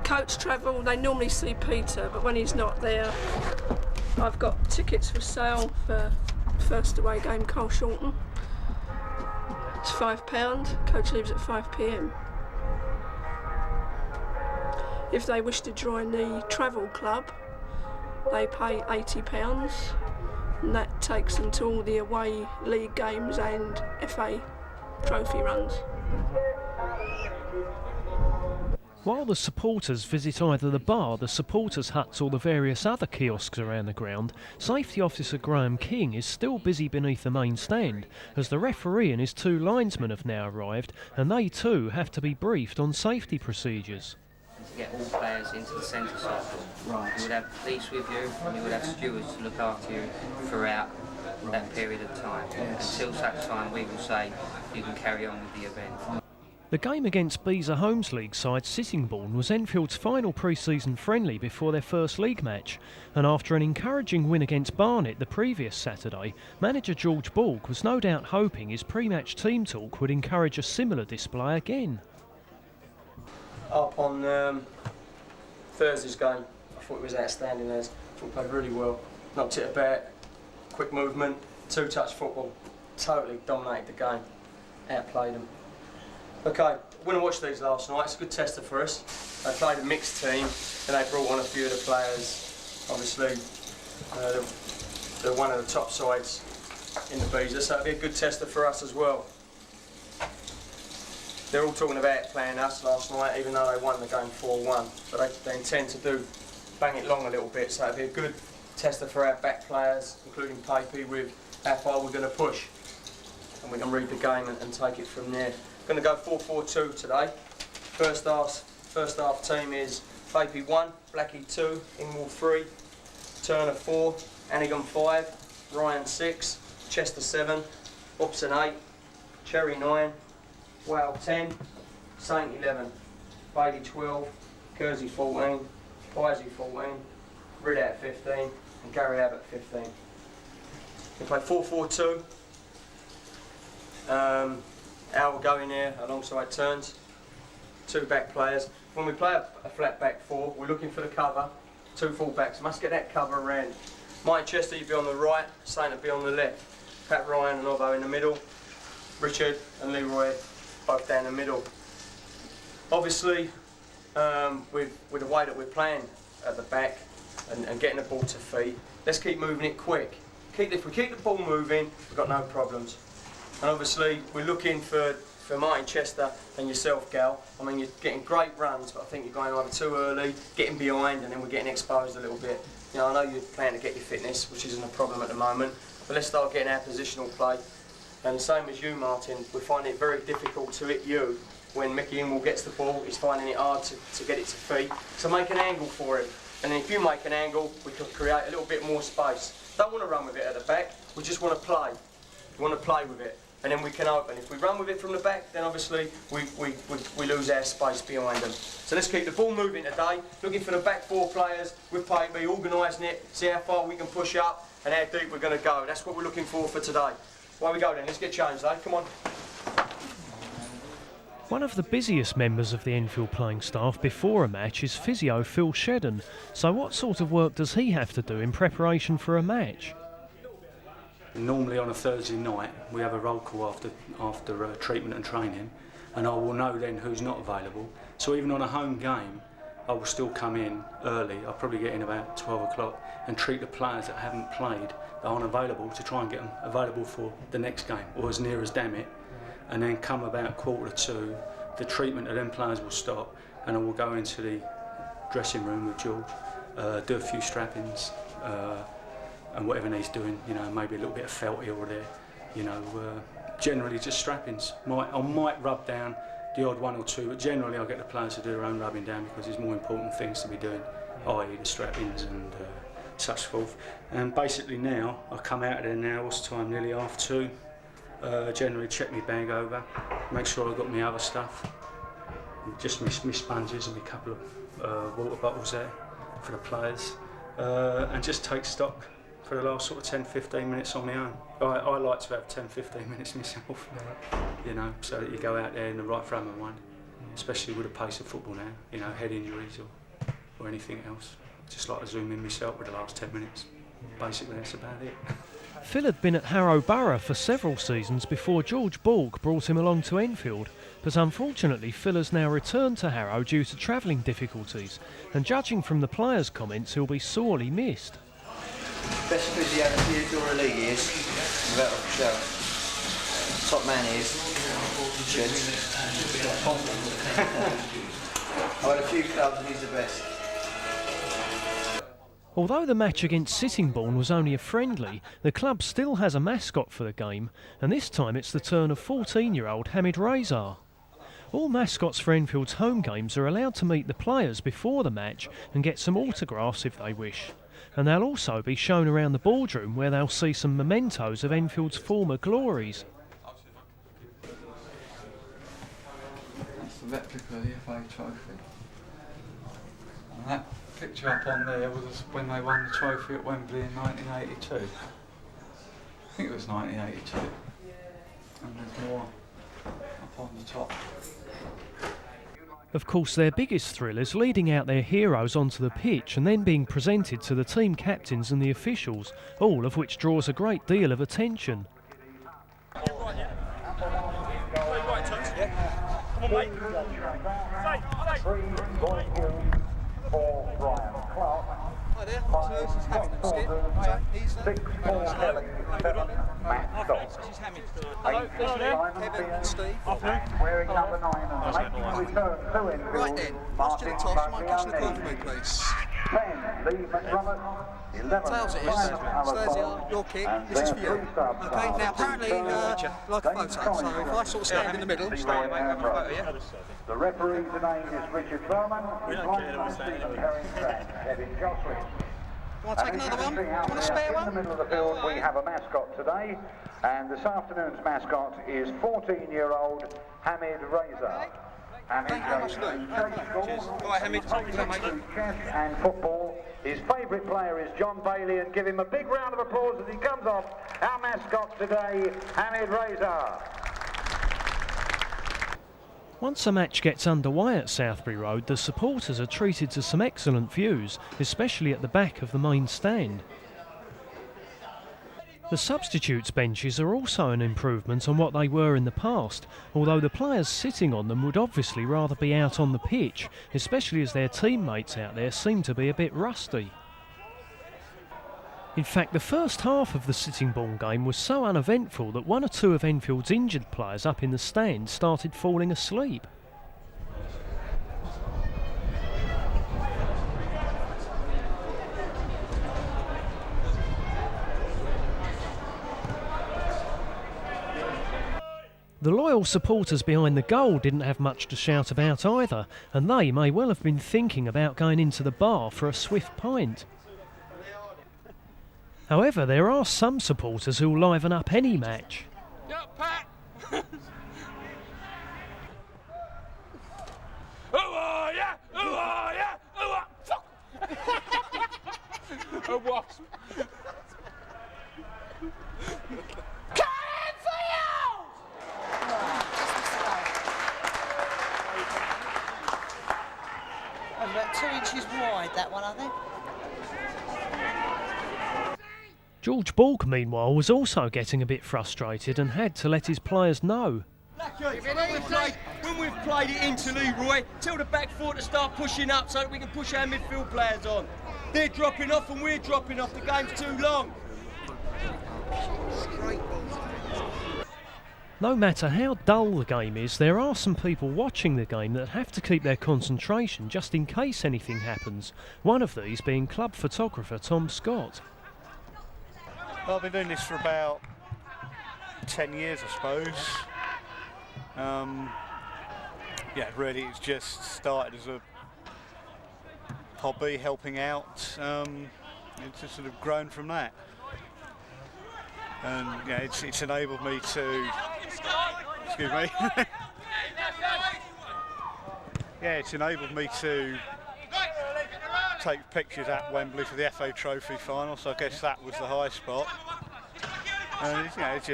[SPEAKER 14] Coach travel, they normally see Peter, but when he's not there, I've got tickets for sale for first away game, Cole Shorten. It's £5, coach leaves at 5 p.m. If they wish to join the travel club, they pay £80, and that takes them to all the away league games and FA trophy runs.
[SPEAKER 1] While the supporters visit either the bar, the supporters' huts or the various other kiosks around the ground, Safety Officer Graham King is still busy beneath the main stand, as the referee and his 2 linesmen have now arrived, and they too have to be briefed on safety procedures.
[SPEAKER 9] to get all players into the centre circle.
[SPEAKER 16] Right.
[SPEAKER 9] You would have police with you, and you would have stewards to look after you throughout that period of time.
[SPEAKER 16] Yes.
[SPEAKER 9] Until such time we will say you can carry on with the event.
[SPEAKER 1] The game against Beezer Homes League side Sittingbourne was Enfield's final pre-season friendly before their first league match, and after an encouraging win against Barnet the previous Saturday, manager George Borg was no doubt hoping his pre-match team talk would encourage a similar display again.
[SPEAKER 7] Up on Thursday's game, I thought it was outstanding. I thought we played really well, knocked it about, quick movement, two-touch football, totally dominated the game, outplayed them. Okay, went and watched these last night. It's a good tester for us. They played a mixed team, and they brought on a few of the players. Obviously, they're one of the top sides in the Beezer, so it'll be a good tester for us as well. They're all talking about playing us last night, even though they won the game 4-1. But they intend to bang it long a little bit, so it'll be a good tester for our back players, including Pape, with how far we're going to push. And we can read the game and take it from there. Going to go 4-4-2 today. First half team is Pape 1, Blackie 2, Ingwall 3, Turner 4, Anigan 5, Ryan 6, Chester 7, Upson 8, Cherry 9, Whale 10, Saint 11, Bailey 12, Kersey 14, Pisey 14, Ridout 15 and Gary Abbott 15. We play 4-4-2. Al will go in there alongside Turns, two back players. When we play a flat back four, we're looking for the cover, two full backs. Must get that cover around. Mike Chester, you'll be on the right, Saint will be on the left. Pat Ryan and Obbo in the middle. Richard and Leroy both down the middle. Obviously, with the way that we're playing at the back and getting the ball to feet, let's keep moving it quick. If we keep the ball moving, we've got no problems. And obviously, we're looking for Martin Chester and yourself, Gal. I mean, you're getting great runs, but I think you're going either too early, getting behind, and then we're getting exposed a little bit. You know, I know you're planning to get your fitness, which isn't a problem at the moment, but let's start getting our positional play. And same as you, Martin, we're finding it very difficult to hit you when Mickey Ingwall gets the ball. He's finding it hard to get it to feet. So make an angle for it. And then if you make an angle, we can create a little bit more space. Don't want to run with it at the back, we just want to play. We want to play with it. And then we can open. If we run with it from the back, then obviously we lose our space behind them. So let's keep the ball moving today, looking for the back four players with Pape, organising it, see how far we can push up and how deep we're going to go. That's what we're looking for today. Away we go then, let's get changed, eh? Come on.
[SPEAKER 1] One of the busiest members of the Enfield playing staff before a match is Physio Phil Shedden. So what sort of work does he have to do in preparation for a match?
[SPEAKER 17] Normally on a Thursday night we have a roll call after treatment and training, and I will know then who's not available. So even on a home game I will still come in early. I'll probably get in about 12 o'clock and treat the players that haven't played, that aren't available, to try and get them available for the next game, or as near as damn it. And then come about 1:45, the treatment of them players will stop, and I will go into the dressing room with George, do a few strappings, and whatever he's doing, you know, maybe a little bit of felt here or there, you know, generally just strappings. I might rub down the odd one or two, but generally I get the players to do their own rubbing down because there's more important things to be doing, i.e. the strappings and such forth. And basically now, I come out of there now, what's the time, nearly 2:30, generally check my bag over, make sure I've got my other stuff, just my sponges and my couple of water bottles there for the players, and just take stock for the last sort of 10-15 minutes on my own. I like to have 10-15 minutes myself, you know, so that you go out there in the right frame of mind, especially with the pace of football now, you know, head injuries or anything else. Just like to zoom in myself with the last 10 minutes. Basically, that's about it.
[SPEAKER 1] Phil had been at Harrow Borough for several seasons before George Borg brought him along to Enfield, but unfortunately Phil has now returned to Harrow due to travelling difficulties, and judging from the players' comments, he'll be sorely missed.
[SPEAKER 18] Best physio in the league is, without a shout. Top man is Sheds. I've had a few clubs and he's the best.
[SPEAKER 1] Although the match against Sittingbourne was only a friendly, the club still has a mascot for the game, and this time it's the turn of 14-year-old Hamid Razar. All mascots for Enfield's home games are allowed to meet the players before the match and get some autographs if they wish. And they'll also be shown around the boardroom where they'll see some mementos of Enfield's former glories.
[SPEAKER 16] That's the replica of the FA trophy. And that picture up on there was when they won the trophy at Wembley in 1982. I think it was 1982. And there's more up on the top.
[SPEAKER 1] Of course, their biggest thrill is leading out their heroes onto the pitch and then being presented to the team captains and the officials, all of which draws a great deal of attention.
[SPEAKER 5] Come on, mate.
[SPEAKER 3] Hi there, so this is Hammond and Skip. He's 6'4" Kelly, 7 Matt Scott. This is Hammond. Hello, Kevin and Steve. Wearing number 9 and making return to Enfield. Right then, what's to the toss? Mind catching the call for me, please. 10, Lee McDermott. 11, Tails it is. Stasia, your kick, this is for you. Okay, now apparently, like a photo, so if I sort of stand in the middle. The referee today is Richard Berman. We don't care Stephen Herrington, Kevin Joslin. You want to take another one? Do you want a spare one? In the middle of the field we have a mascot today, and this afternoon's mascot is 14-year-old Hamid Reza. Hamid chess and football. His favourite player is John Bailey, and give him a big round of applause as he comes off. Our mascot today, Hamid Reza.
[SPEAKER 1] Once a match gets underway at Southbury Road, the supporters are treated to some excellent views, especially at the back of the main stand. The substitutes benches are also an improvement on what they were in the past, although the players sitting on them would obviously rather be out on the pitch, especially as their teammates out there seem to be a bit rusty. In fact, the first half of the Sittingbourne game was so uneventful that one or two of Enfield's injured players up in the stand started falling asleep. The loyal supporters behind the goal didn't have much to shout about either, and they may well have been thinking about going into the bar for a swift pint. However, there are some supporters who'll liven up any match.
[SPEAKER 5] Who are ya? Who are ya? Who are... Fuck! A wasp.
[SPEAKER 19] That's about 2 inches wide, that one, I think.
[SPEAKER 1] George Borg, meanwhile, was also getting a bit frustrated and had to let his players know.
[SPEAKER 20] When we've played it into Leroy, tell the back four to start pushing up so that we can push our midfield players on. They're dropping off and we're dropping off. The game's too long.
[SPEAKER 1] No matter how dull the game is, there are some people watching the game that have to keep their concentration just in case anything happens. One of these being club photographer Tom Scott.
[SPEAKER 21] Well, I've been doing this for about 10 years, I suppose. Yeah, really, it's just started as a hobby, helping out. It's just sort of grown from that. And yeah, it's enabled me to. Excuse me. Yeah, it's enabled me to take pictures at Wembley for the FA Trophy final, so I guess that was the high spot. And it's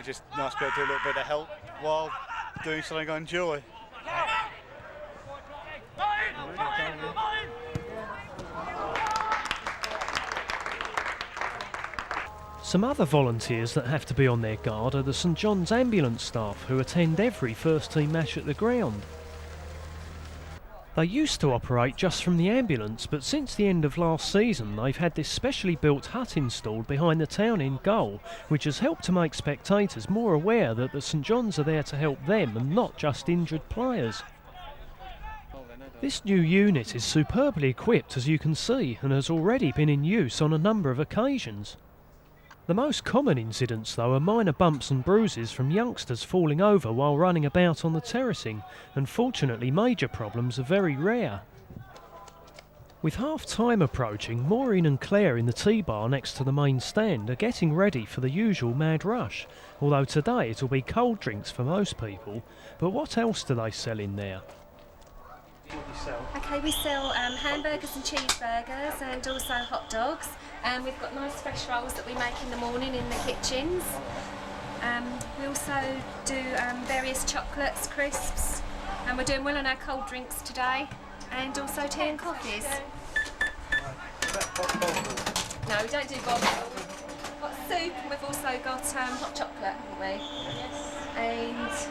[SPEAKER 21] just nice to be able to do a little bit of help while doing something I enjoy.
[SPEAKER 1] Some other volunteers that have to be on their guard are the St John's ambulance staff who attend every first team match at the ground. They used to operate just from the ambulance, but since the end of last season they've had this specially built hut installed behind the town end goal, which has helped to make spectators more aware that the St John's are there to help them and not just injured players. This new unit is superbly equipped, as you can see, and has already been in use on a number of occasions. The most common incidents though are minor bumps and bruises from youngsters falling over while running about on the terracing, and fortunately major problems are very rare. With half-time approaching, Maureen and Claire in the tea bar next to the main stand are getting ready for the usual mad rush, although today it'll be cold drinks for most people. But what else do they sell in there?
[SPEAKER 4] Okay, we sell hamburgers and cheeseburgers and also hot dogs. We've got nice fresh rolls that we make in the morning in the kitchens. We also do various chocolates, crisps, and we're doing well on our cold drinks today, and also tea and coffees. No, we don't do bottles. We've got soup, and we've also got hot chocolate, haven't we? Yes.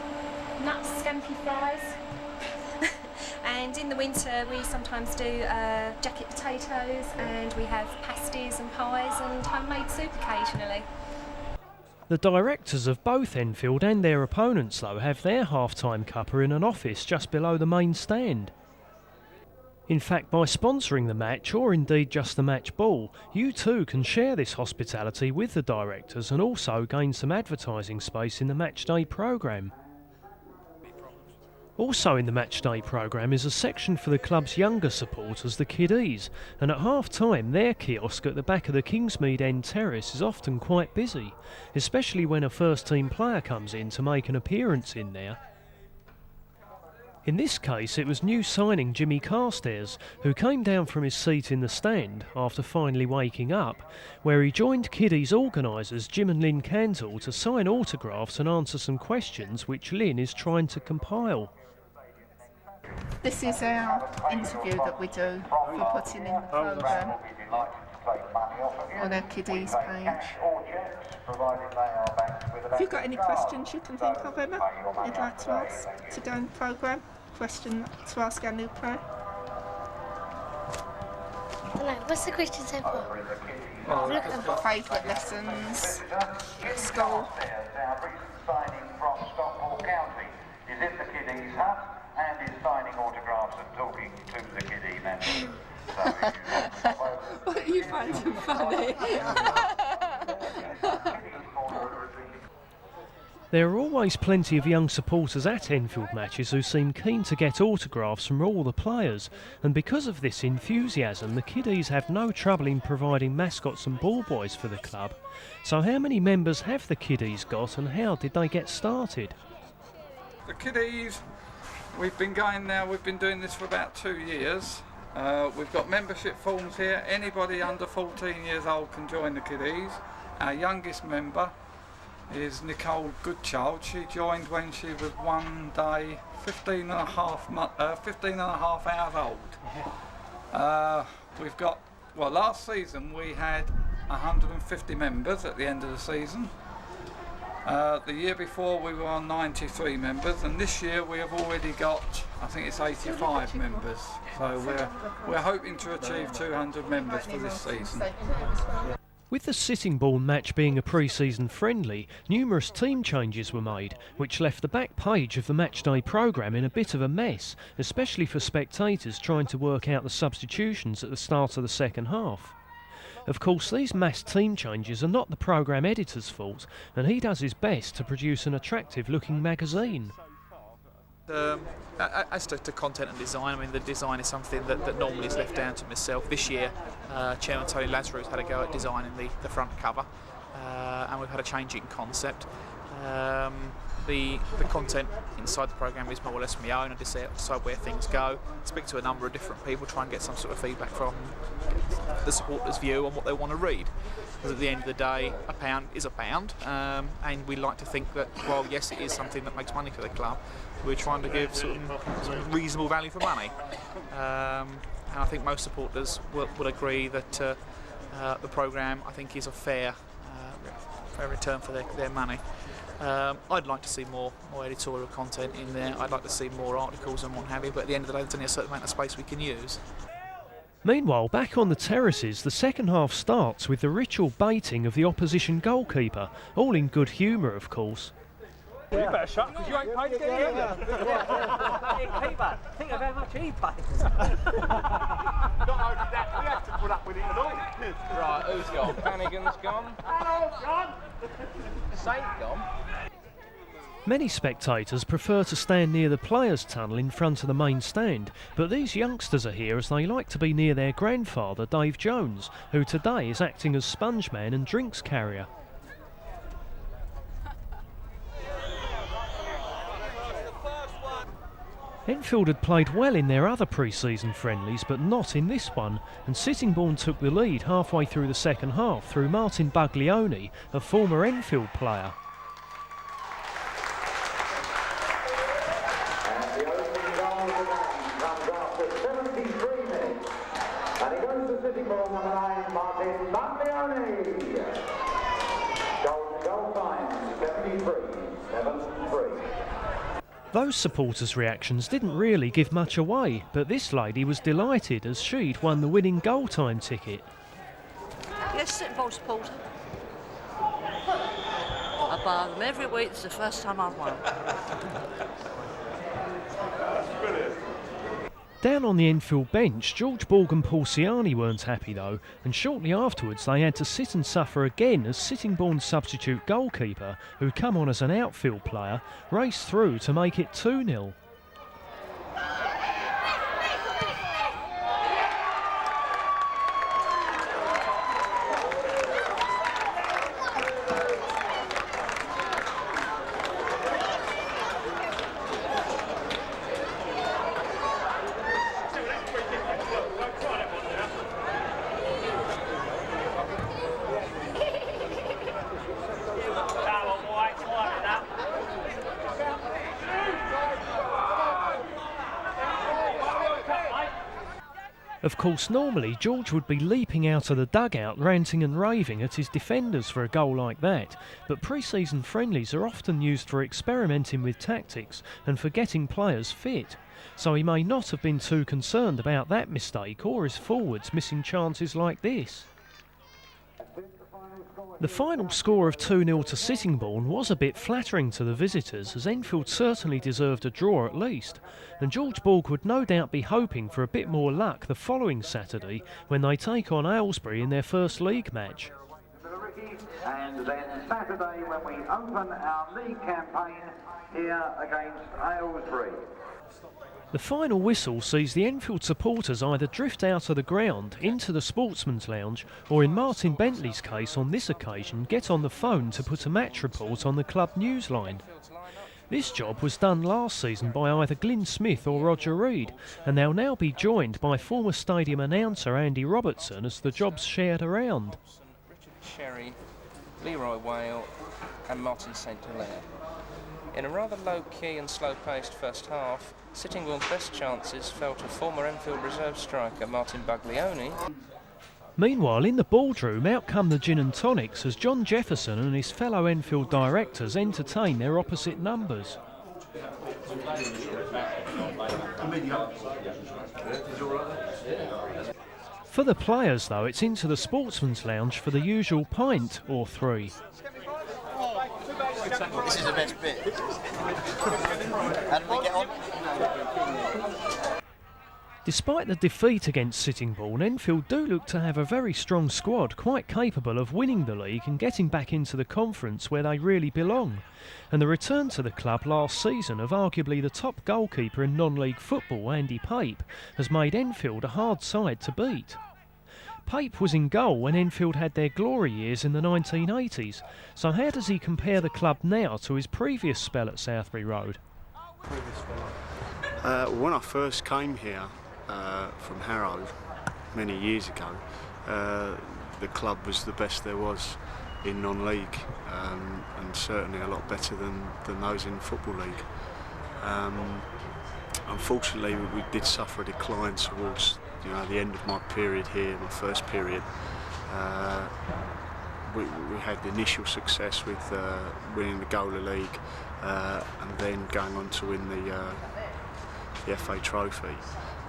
[SPEAKER 4] And nuts, scampi fries. And in the winter we sometimes do jacket potatoes, and we have pasties and pies and homemade soup occasionally.
[SPEAKER 1] The directors of both Enfield and their opponents though have their half-time cuppa in an office just below the main stand. In fact, by sponsoring the match, or indeed just the match ball, you too can share this hospitality with the directors and also gain some advertising space in the matchday programme. Also in the matchday programme is a section for the club's younger supporters, the kiddies, and at half-time their kiosk at the back of the Kingsmead End Terrace is often quite busy, especially when a first-team player comes in to make an appearance in there. In this case it was new signing Jimmy Carstairs, who came down from his seat in the stand after finally waking up, where he joined kiddies organisers Jim and Lynn Cantle to sign autographs and answer some questions which Lynn is trying to compile.
[SPEAKER 22] This is our interview that we do for putting in the programme on our kiddies page. Have you got any questions you can think of, Emma, you'd like to ask to go in the programme? Question to ask our new player?
[SPEAKER 23] Hello, what's the question so far?
[SPEAKER 22] Well, look at the favourite lessons, school.
[SPEAKER 10] Is in the kiddies hut and is signing autographs and talking to the kiddie men.
[SPEAKER 22] What are you finding funny?
[SPEAKER 1] There are always plenty of young supporters at Enfield matches who seem keen to get autographs from all the players, and because of this enthusiasm the kiddies have no trouble in providing mascots and ball boys for the club. So how many members have the kiddies got, and how did they get started?
[SPEAKER 16] The kiddies, we've been doing this for about 2 years. We've got membership forms here. Anybody under 14 years old can join the kiddies. Our youngest member is Nicole Goodchild. She joined when she was 1 day, 15 and a half hours old. We've got, well, last season we had 150 members at the end of the season. The year before we were on 93 members, and this year we have already got, I think it's 85 members. So we're hoping to achieve 200 members for this season.
[SPEAKER 1] With the Sitting Bull match being a pre-season friendly, numerous team changes were made, which left the back page of the matchday programme in a bit of a mess, especially for spectators trying to work out the substitutions at the start of the second half. Of course, these mass team changes are not the programme editor's fault, and he does his best to produce an attractive-looking magazine.
[SPEAKER 24] As to content and design, I mean, the design is something that normally is left down to myself. This year, Chairman Tony Lazarou has had a go at designing the front cover, and we've had a change in concept. The content inside the programme is more or less my own. I decide where things go, speak to a number of different people, try and get some sort of feedback from the supporters' view on what they want to read. Because at the end of the day, a pound is a pound, and we like to think that, while yes, it is something that makes money for the club, we're trying to give some reasonable value for money. And I think most supporters would agree that the programme, I think, is a fair return for their money. I'd like to see more editorial content in there. I'd like to see more articles and what have you, but at the end of the day there's only a certain amount of space we can use.
[SPEAKER 1] Meanwhile, back on the terraces, the second half starts with the ritual baiting of the opposition goalkeeper, all in good humour of course.
[SPEAKER 5] Well, you better shut because you ain't paid to get here.
[SPEAKER 20] Keeper, think of how much he pays.
[SPEAKER 5] Not only that, we have to put up with it tonight.
[SPEAKER 15] Right, who's gone? Hannigan's gone.
[SPEAKER 5] Hello, John.
[SPEAKER 15] Saint gone.
[SPEAKER 1] Many spectators prefer to stand near the players' tunnel in front of the main stand, but these youngsters are here as they like to be near their grandfather, Dave Jones, who today is acting as sponge man and drinks carrier. Enfield had played well in their other pre-season friendlies, but not in this one, and Sittingbourne took the lead halfway through the second half through Martin Buglioni, a former Enfield player.
[SPEAKER 10] And the opening goal of the game comes after 73 minutes. And it goes to Sittingbourne, number 9, Martin Buglioni. Goal time, 73-3.
[SPEAKER 1] Those supporters' reactions didn't really give much away, but this lady was delighted as she'd won the winning goal time ticket.
[SPEAKER 2] Yes, Sittingbourne supporter. I buy them every week. It's the first time I've won.
[SPEAKER 1] Down on the Enfield bench, George Borg and Paul Ciani weren't happy though, and shortly afterwards they had to sit and suffer again as Sittingbourne's substitute goalkeeper, who'd come on as an outfield player, raced through to make it 2-0. Of course, normally George would be leaping out of the dugout ranting and raving at his defenders for a goal like that, but pre-season friendlies are often used for experimenting with tactics and for getting players fit, so he may not have been too concerned about that mistake or his forwards missing chances like this. The final score of 2-0 to Sittingbourne was a bit flattering to the visitors, as Enfield certainly deserved a draw at least, and George Borg would no doubt be hoping for a bit more luck the following Saturday when they take on Aylesbury in their first league match.
[SPEAKER 10] And then Saturday when we open our league campaign here against Aylesbury.
[SPEAKER 1] The final whistle sees the Enfield supporters either drift out of the ground into the Sportsman's Lounge, or in Martin Bentley's case on this occasion get on the phone to put a match report on the club newsline. This job was done last season by either Glyn Smith or Roger Reid, and they'll now be joined by former stadium announcer Andy Robertson as the job's shared around.
[SPEAKER 15] Richard Sherry, Leroy Whale and Martin St Hilaire. In a rather low-key and slow-paced first half, Sittingbourne's best chances fell to former Enfield reserve striker Martin Buglioni.
[SPEAKER 1] Meanwhile, in the boardroom, out come the gin and tonics as John Jefferson and his fellow Enfield directors entertain their opposite numbers. For the players, though, it's into the Sportsman's Lounge for the usual pint or three.
[SPEAKER 18] This is the best bit. How did we get on?
[SPEAKER 1] Despite the defeat against Sittingbourne, Enfield do look to have a very strong squad, quite capable of winning the league and getting back into the conference where they really belong. And the return to the club last season of arguably the top goalkeeper in non-league football, Andy Pape, has made Enfield a hard side to beat. Pape was in goal when Enfield had their glory years in the 1980s, so how does he compare the club now to his previous spell at Southbury Road?
[SPEAKER 6] When I first came here from Harrow many years ago, the club was the best there was in non-league, and certainly a lot better than those in the Football League. Unfortunately, we did suffer a decline towards the end of my period here, my first period. We had the initial success with winning the Gola League and then going on to win the FA Trophy.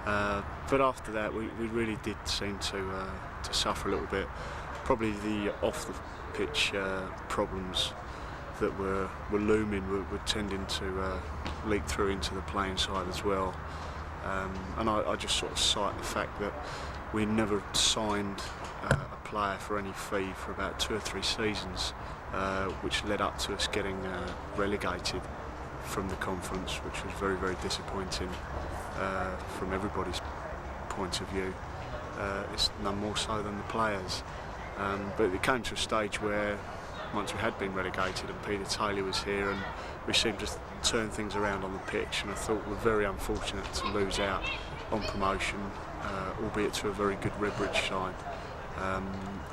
[SPEAKER 6] But after that, we really did seem to suffer a little bit. Probably the off-the-pitch problems that were looming were tending to leak through into the playing side as well. And I just sort of cite the fact that we never signed a player for any fee for about 2 or 3 seasons, which led up to us getting relegated from the conference, which was very, very disappointing from everybody's point of view. It's none more so than the players. But it came to a stage where once we had been relegated and Peter Taylor was here, and we seemed to turn things around on the pitch, and I thought we were very unfortunate to lose out on promotion, albeit to a very good Redbridge side,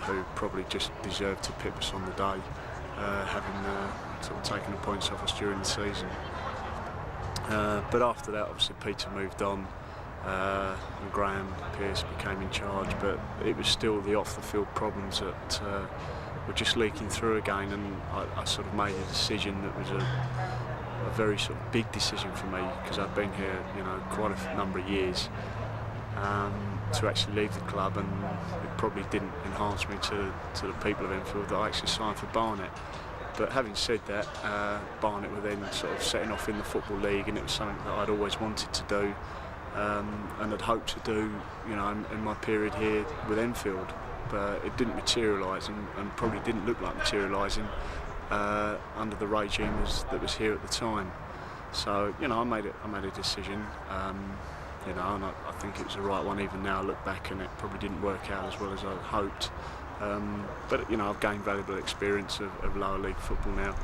[SPEAKER 6] who probably just deserved to pip us on the day, having sort of taken the points off us during the season. But after that, obviously Peter moved on, and Graham Pearce became in charge, but it was still the off-the-field problems that were just leaking through again, and I sort of made a decision that was a very sort of big decision for me, because I'd been here, you know, quite a number of years, to actually leave the club, and it probably didn't enhance me to the people of Enfield that I actually signed for Barnet. But having said that, Barnet were then sort of setting off in the Football League, and it was something that I'd always wanted to do, and had hoped to do, you know, in my period here with Enfield. But it didn't materialise, and probably didn't look like materialising under the regime that was here at the time. So, you know, I made a decision, you know, and I think it was the right one. Even now I look back, and it probably didn't work out as well as I hoped. But, you know, I've gained valuable experience of lower league football now,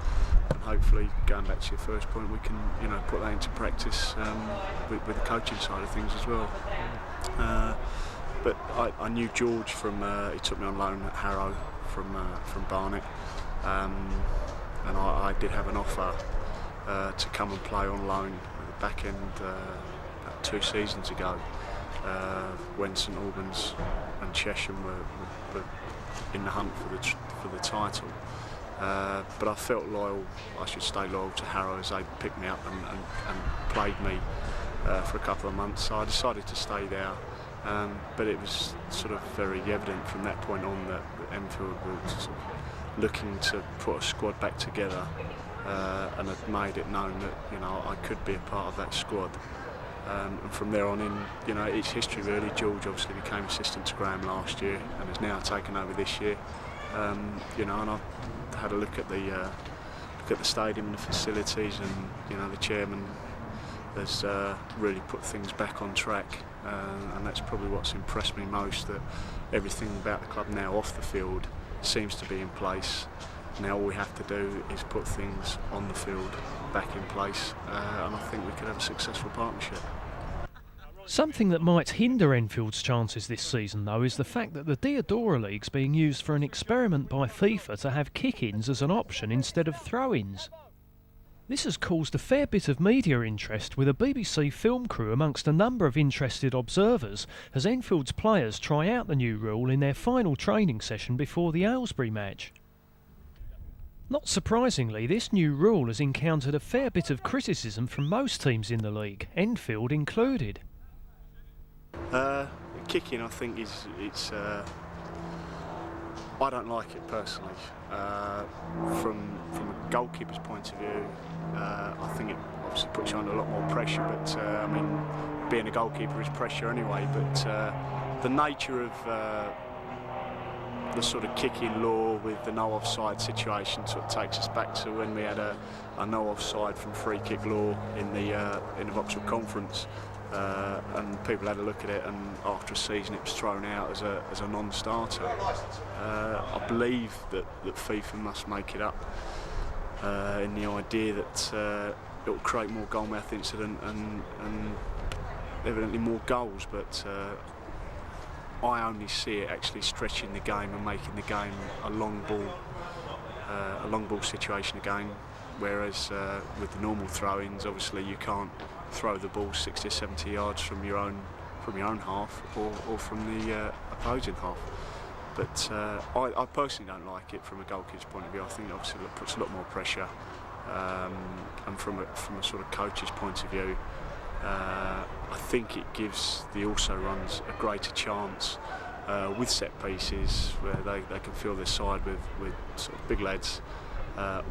[SPEAKER 6] and hopefully, going back to your first point, we can, you know, put that into practice with the coaching side of things as well. But I knew George from, he took me on loan at Harrow from Barnet, and I did have an offer to come and play on loan at the back end about 2 seasons ago, when St Albans and Chesham were in the hunt for the title. But I felt I should stay loyal to Harrow, as they picked me up and played me for a couple of months, so I decided to stay there. But it was sort of very evident from that point on that Enfield were sort of looking to put a squad back together, and had made it known that, you know, I could be a part of that squad. And from there on in, you know, it's history really. George obviously became assistant to Graham last year and has now taken over this year. You know, and I've had a look at the stadium and the facilities, and, you know, the chairman has really put things back on track, and that's probably what's impressed me most, that everything about the club now off the field seems to be in place. Now all we have to do is put things on the field back in place, and I think we could have a successful partnership.
[SPEAKER 1] Something that might hinder Enfield's chances this season, though, is the fact that the Diodora League's being used for an experiment by FIFA to have kick-ins as an option instead of throw-ins. This has caused a fair bit of media interest, with a BBC film crew amongst a number of interested observers, as Enfield's players try out the new rule in their final training session before the Aylesbury match. Not surprisingly, this new rule has encountered a fair bit of criticism from most teams in the league, Enfield included.
[SPEAKER 6] Kicking, I think, it's I don't like it personally. From a goalkeeper's point of view, I think it obviously puts you under a lot more pressure, but I mean, being a goalkeeper is pressure anyway, but the nature of the sort of kicking law with the no offside situation sort of takes us back to when we had a no offside from free kick law in the Vauxhall Conference, and people had a look at it, and after a season it was thrown out as a non-starter. I believe that FIFA must make it up in the idea that it will create more goalmouth incident and evidently more goals, but I only see it actually stretching the game and making the game a long ball situation again. Whereas with the normal throw-ins, obviously you can't throw the ball 60 or 70 yards from your own half or from the opposing half. But I personally don't like it from a goalkeeper's point of view. I think obviously it puts a lot more pressure, and from a sort of coach's point of view, I think it gives the also runs a greater chance with set pieces, where they can fill their side with sort of big lads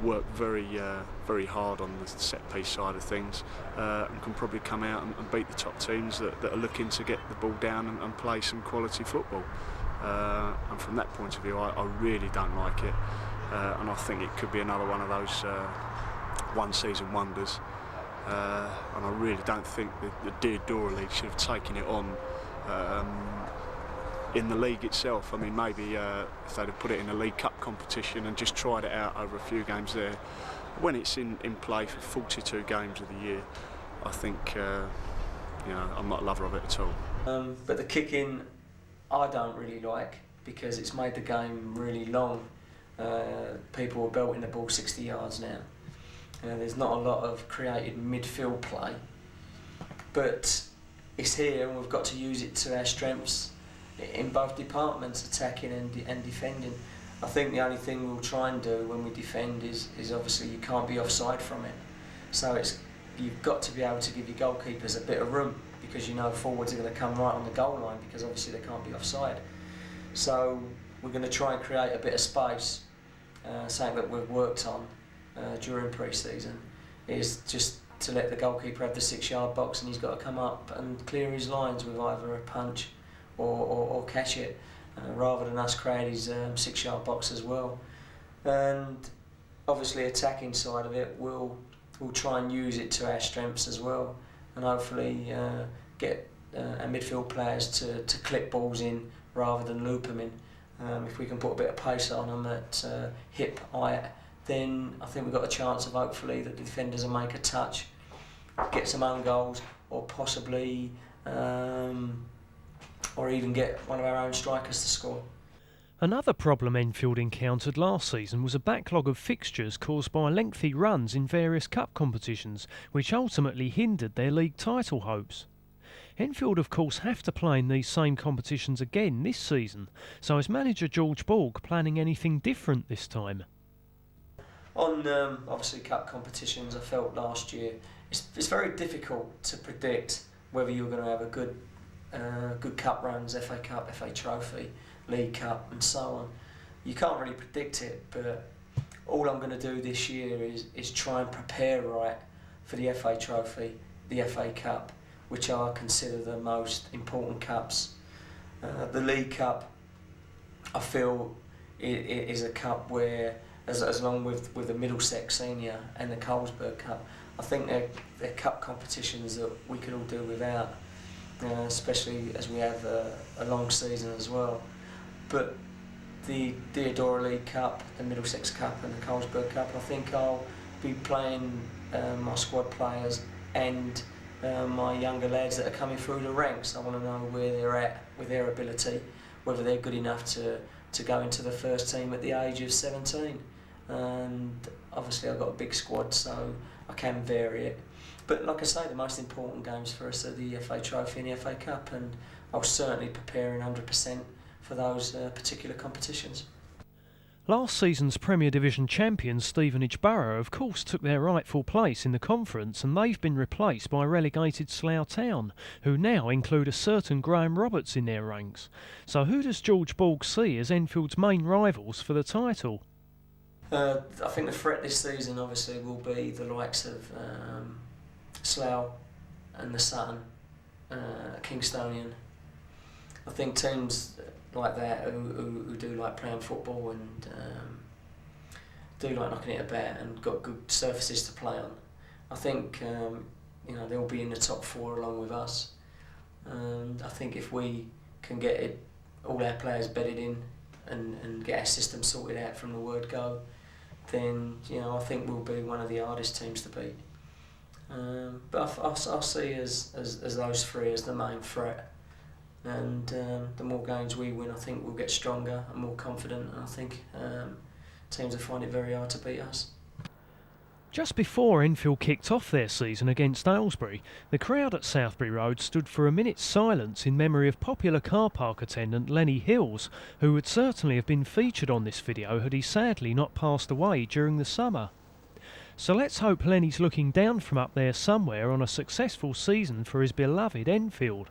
[SPEAKER 6] work very hard on the set piece side of things, and can probably come out and beat the top teams that are looking to get the ball down and play some quality football. And from that point of view, I really don't like it, and I think it could be another one of those one-season wonders. And I really don't think the Deodora League should have taken it on in the league itself. I mean, maybe if they'd have put it in a League Cup competition and just tried it out over a few games there. When it's in play for 42 games of the year, I think, you know, I'm not a lover of it at all.
[SPEAKER 7] But the kick-in, I don't really like, because it's made the game really long. People are belting the ball 60 yards now. There's not a lot of creative midfield play, but it's here and we've got to use it to our strengths in both departments, attacking and defending. I think the only thing we'll try and do when we defend is obviously you can't be offside from it. So you've got to be able to give your goalkeepers a bit of room, because you know forwards are going to come right on the goal line, because obviously they can't be offside. So we're going to try and create a bit of space, something that we've worked on during pre-season, is just to let the goalkeeper have the 6-yard box, and he's got to come up and clear his lines with either a punch or catch it, rather than us create his 6-yard box as well. And obviously attacking side of it, we'll try and use it to our strengths as well, and hopefully get our midfield players to clip balls in rather than loop them in. If we can put a bit of pace on them at hip height, then I think we've got a chance of hopefully that the defenders will make a touch, get some own goals, or possibly or even get one of our own strikers to score.
[SPEAKER 1] Another problem Enfield encountered last season was a backlog of fixtures caused by lengthy runs in various cup competitions, which ultimately hindered their league title hopes. Enfield of course have to play in these same competitions again this season, so is manager George Borg planning anything different this time?
[SPEAKER 7] On obviously cup competitions, I felt last year it's very difficult to predict whether you're going to have a good cup runs, FA Cup, FA Trophy, League Cup and so on. You can't really predict it, but all I'm going to do this year is try and prepare right for the FA Trophy, the FA Cup, which I consider the most important cups. The League Cup, I feel, it is a cup where, as long with the Middlesex Senior and the Colesberg Cup, I think they're cup competitions that we could all do without, especially as we have a long season as well. But the Deodora League Cup, the Middlesex Cup and the Colesberg Cup, I think I'll be playing my squad players and my younger lads that are coming through the ranks. I want to know where they're at with their ability, whether they're good enough to go into the first team at the age of 17. And obviously I've got a big squad, so I can vary it. But like I say, the most important games for us are the FA Trophy and the FA Cup, and I'll certainly prepare 100% for those particular competitions.
[SPEAKER 1] Last season's Premier Division champions Stevenage Borough of course took their rightful place in the conference, and they've been replaced by relegated Slough Town, who now include a certain Graham Roberts in their ranks. So who does George Borg see as Enfield's main rivals for the title?
[SPEAKER 7] I think the threat this season obviously will be the likes of Slough and the Sutton, Kingstonian. I think teams like that who do like playing football and do like knocking it about and got good surfaces to play on. I think they'll be in the top 4 along with us. And I think if we can get all our players bedded in and get our system sorted out from the word go, then I think we'll be one of the hardest teams to beat. But I'll see as those 3 as the main threat. And the more games we win, I think we'll get stronger and more confident, and I think teams will find it very hard to beat us.
[SPEAKER 1] Just before Enfield kicked off their season against Aylesbury, the crowd at Southbury Road stood for a minute's silence in memory of popular car park attendant Lenny Hills, who would certainly have been featured on this video had he sadly not passed away during the summer. So let's hope Lenny's looking down from up there somewhere on a successful season for his beloved Enfield.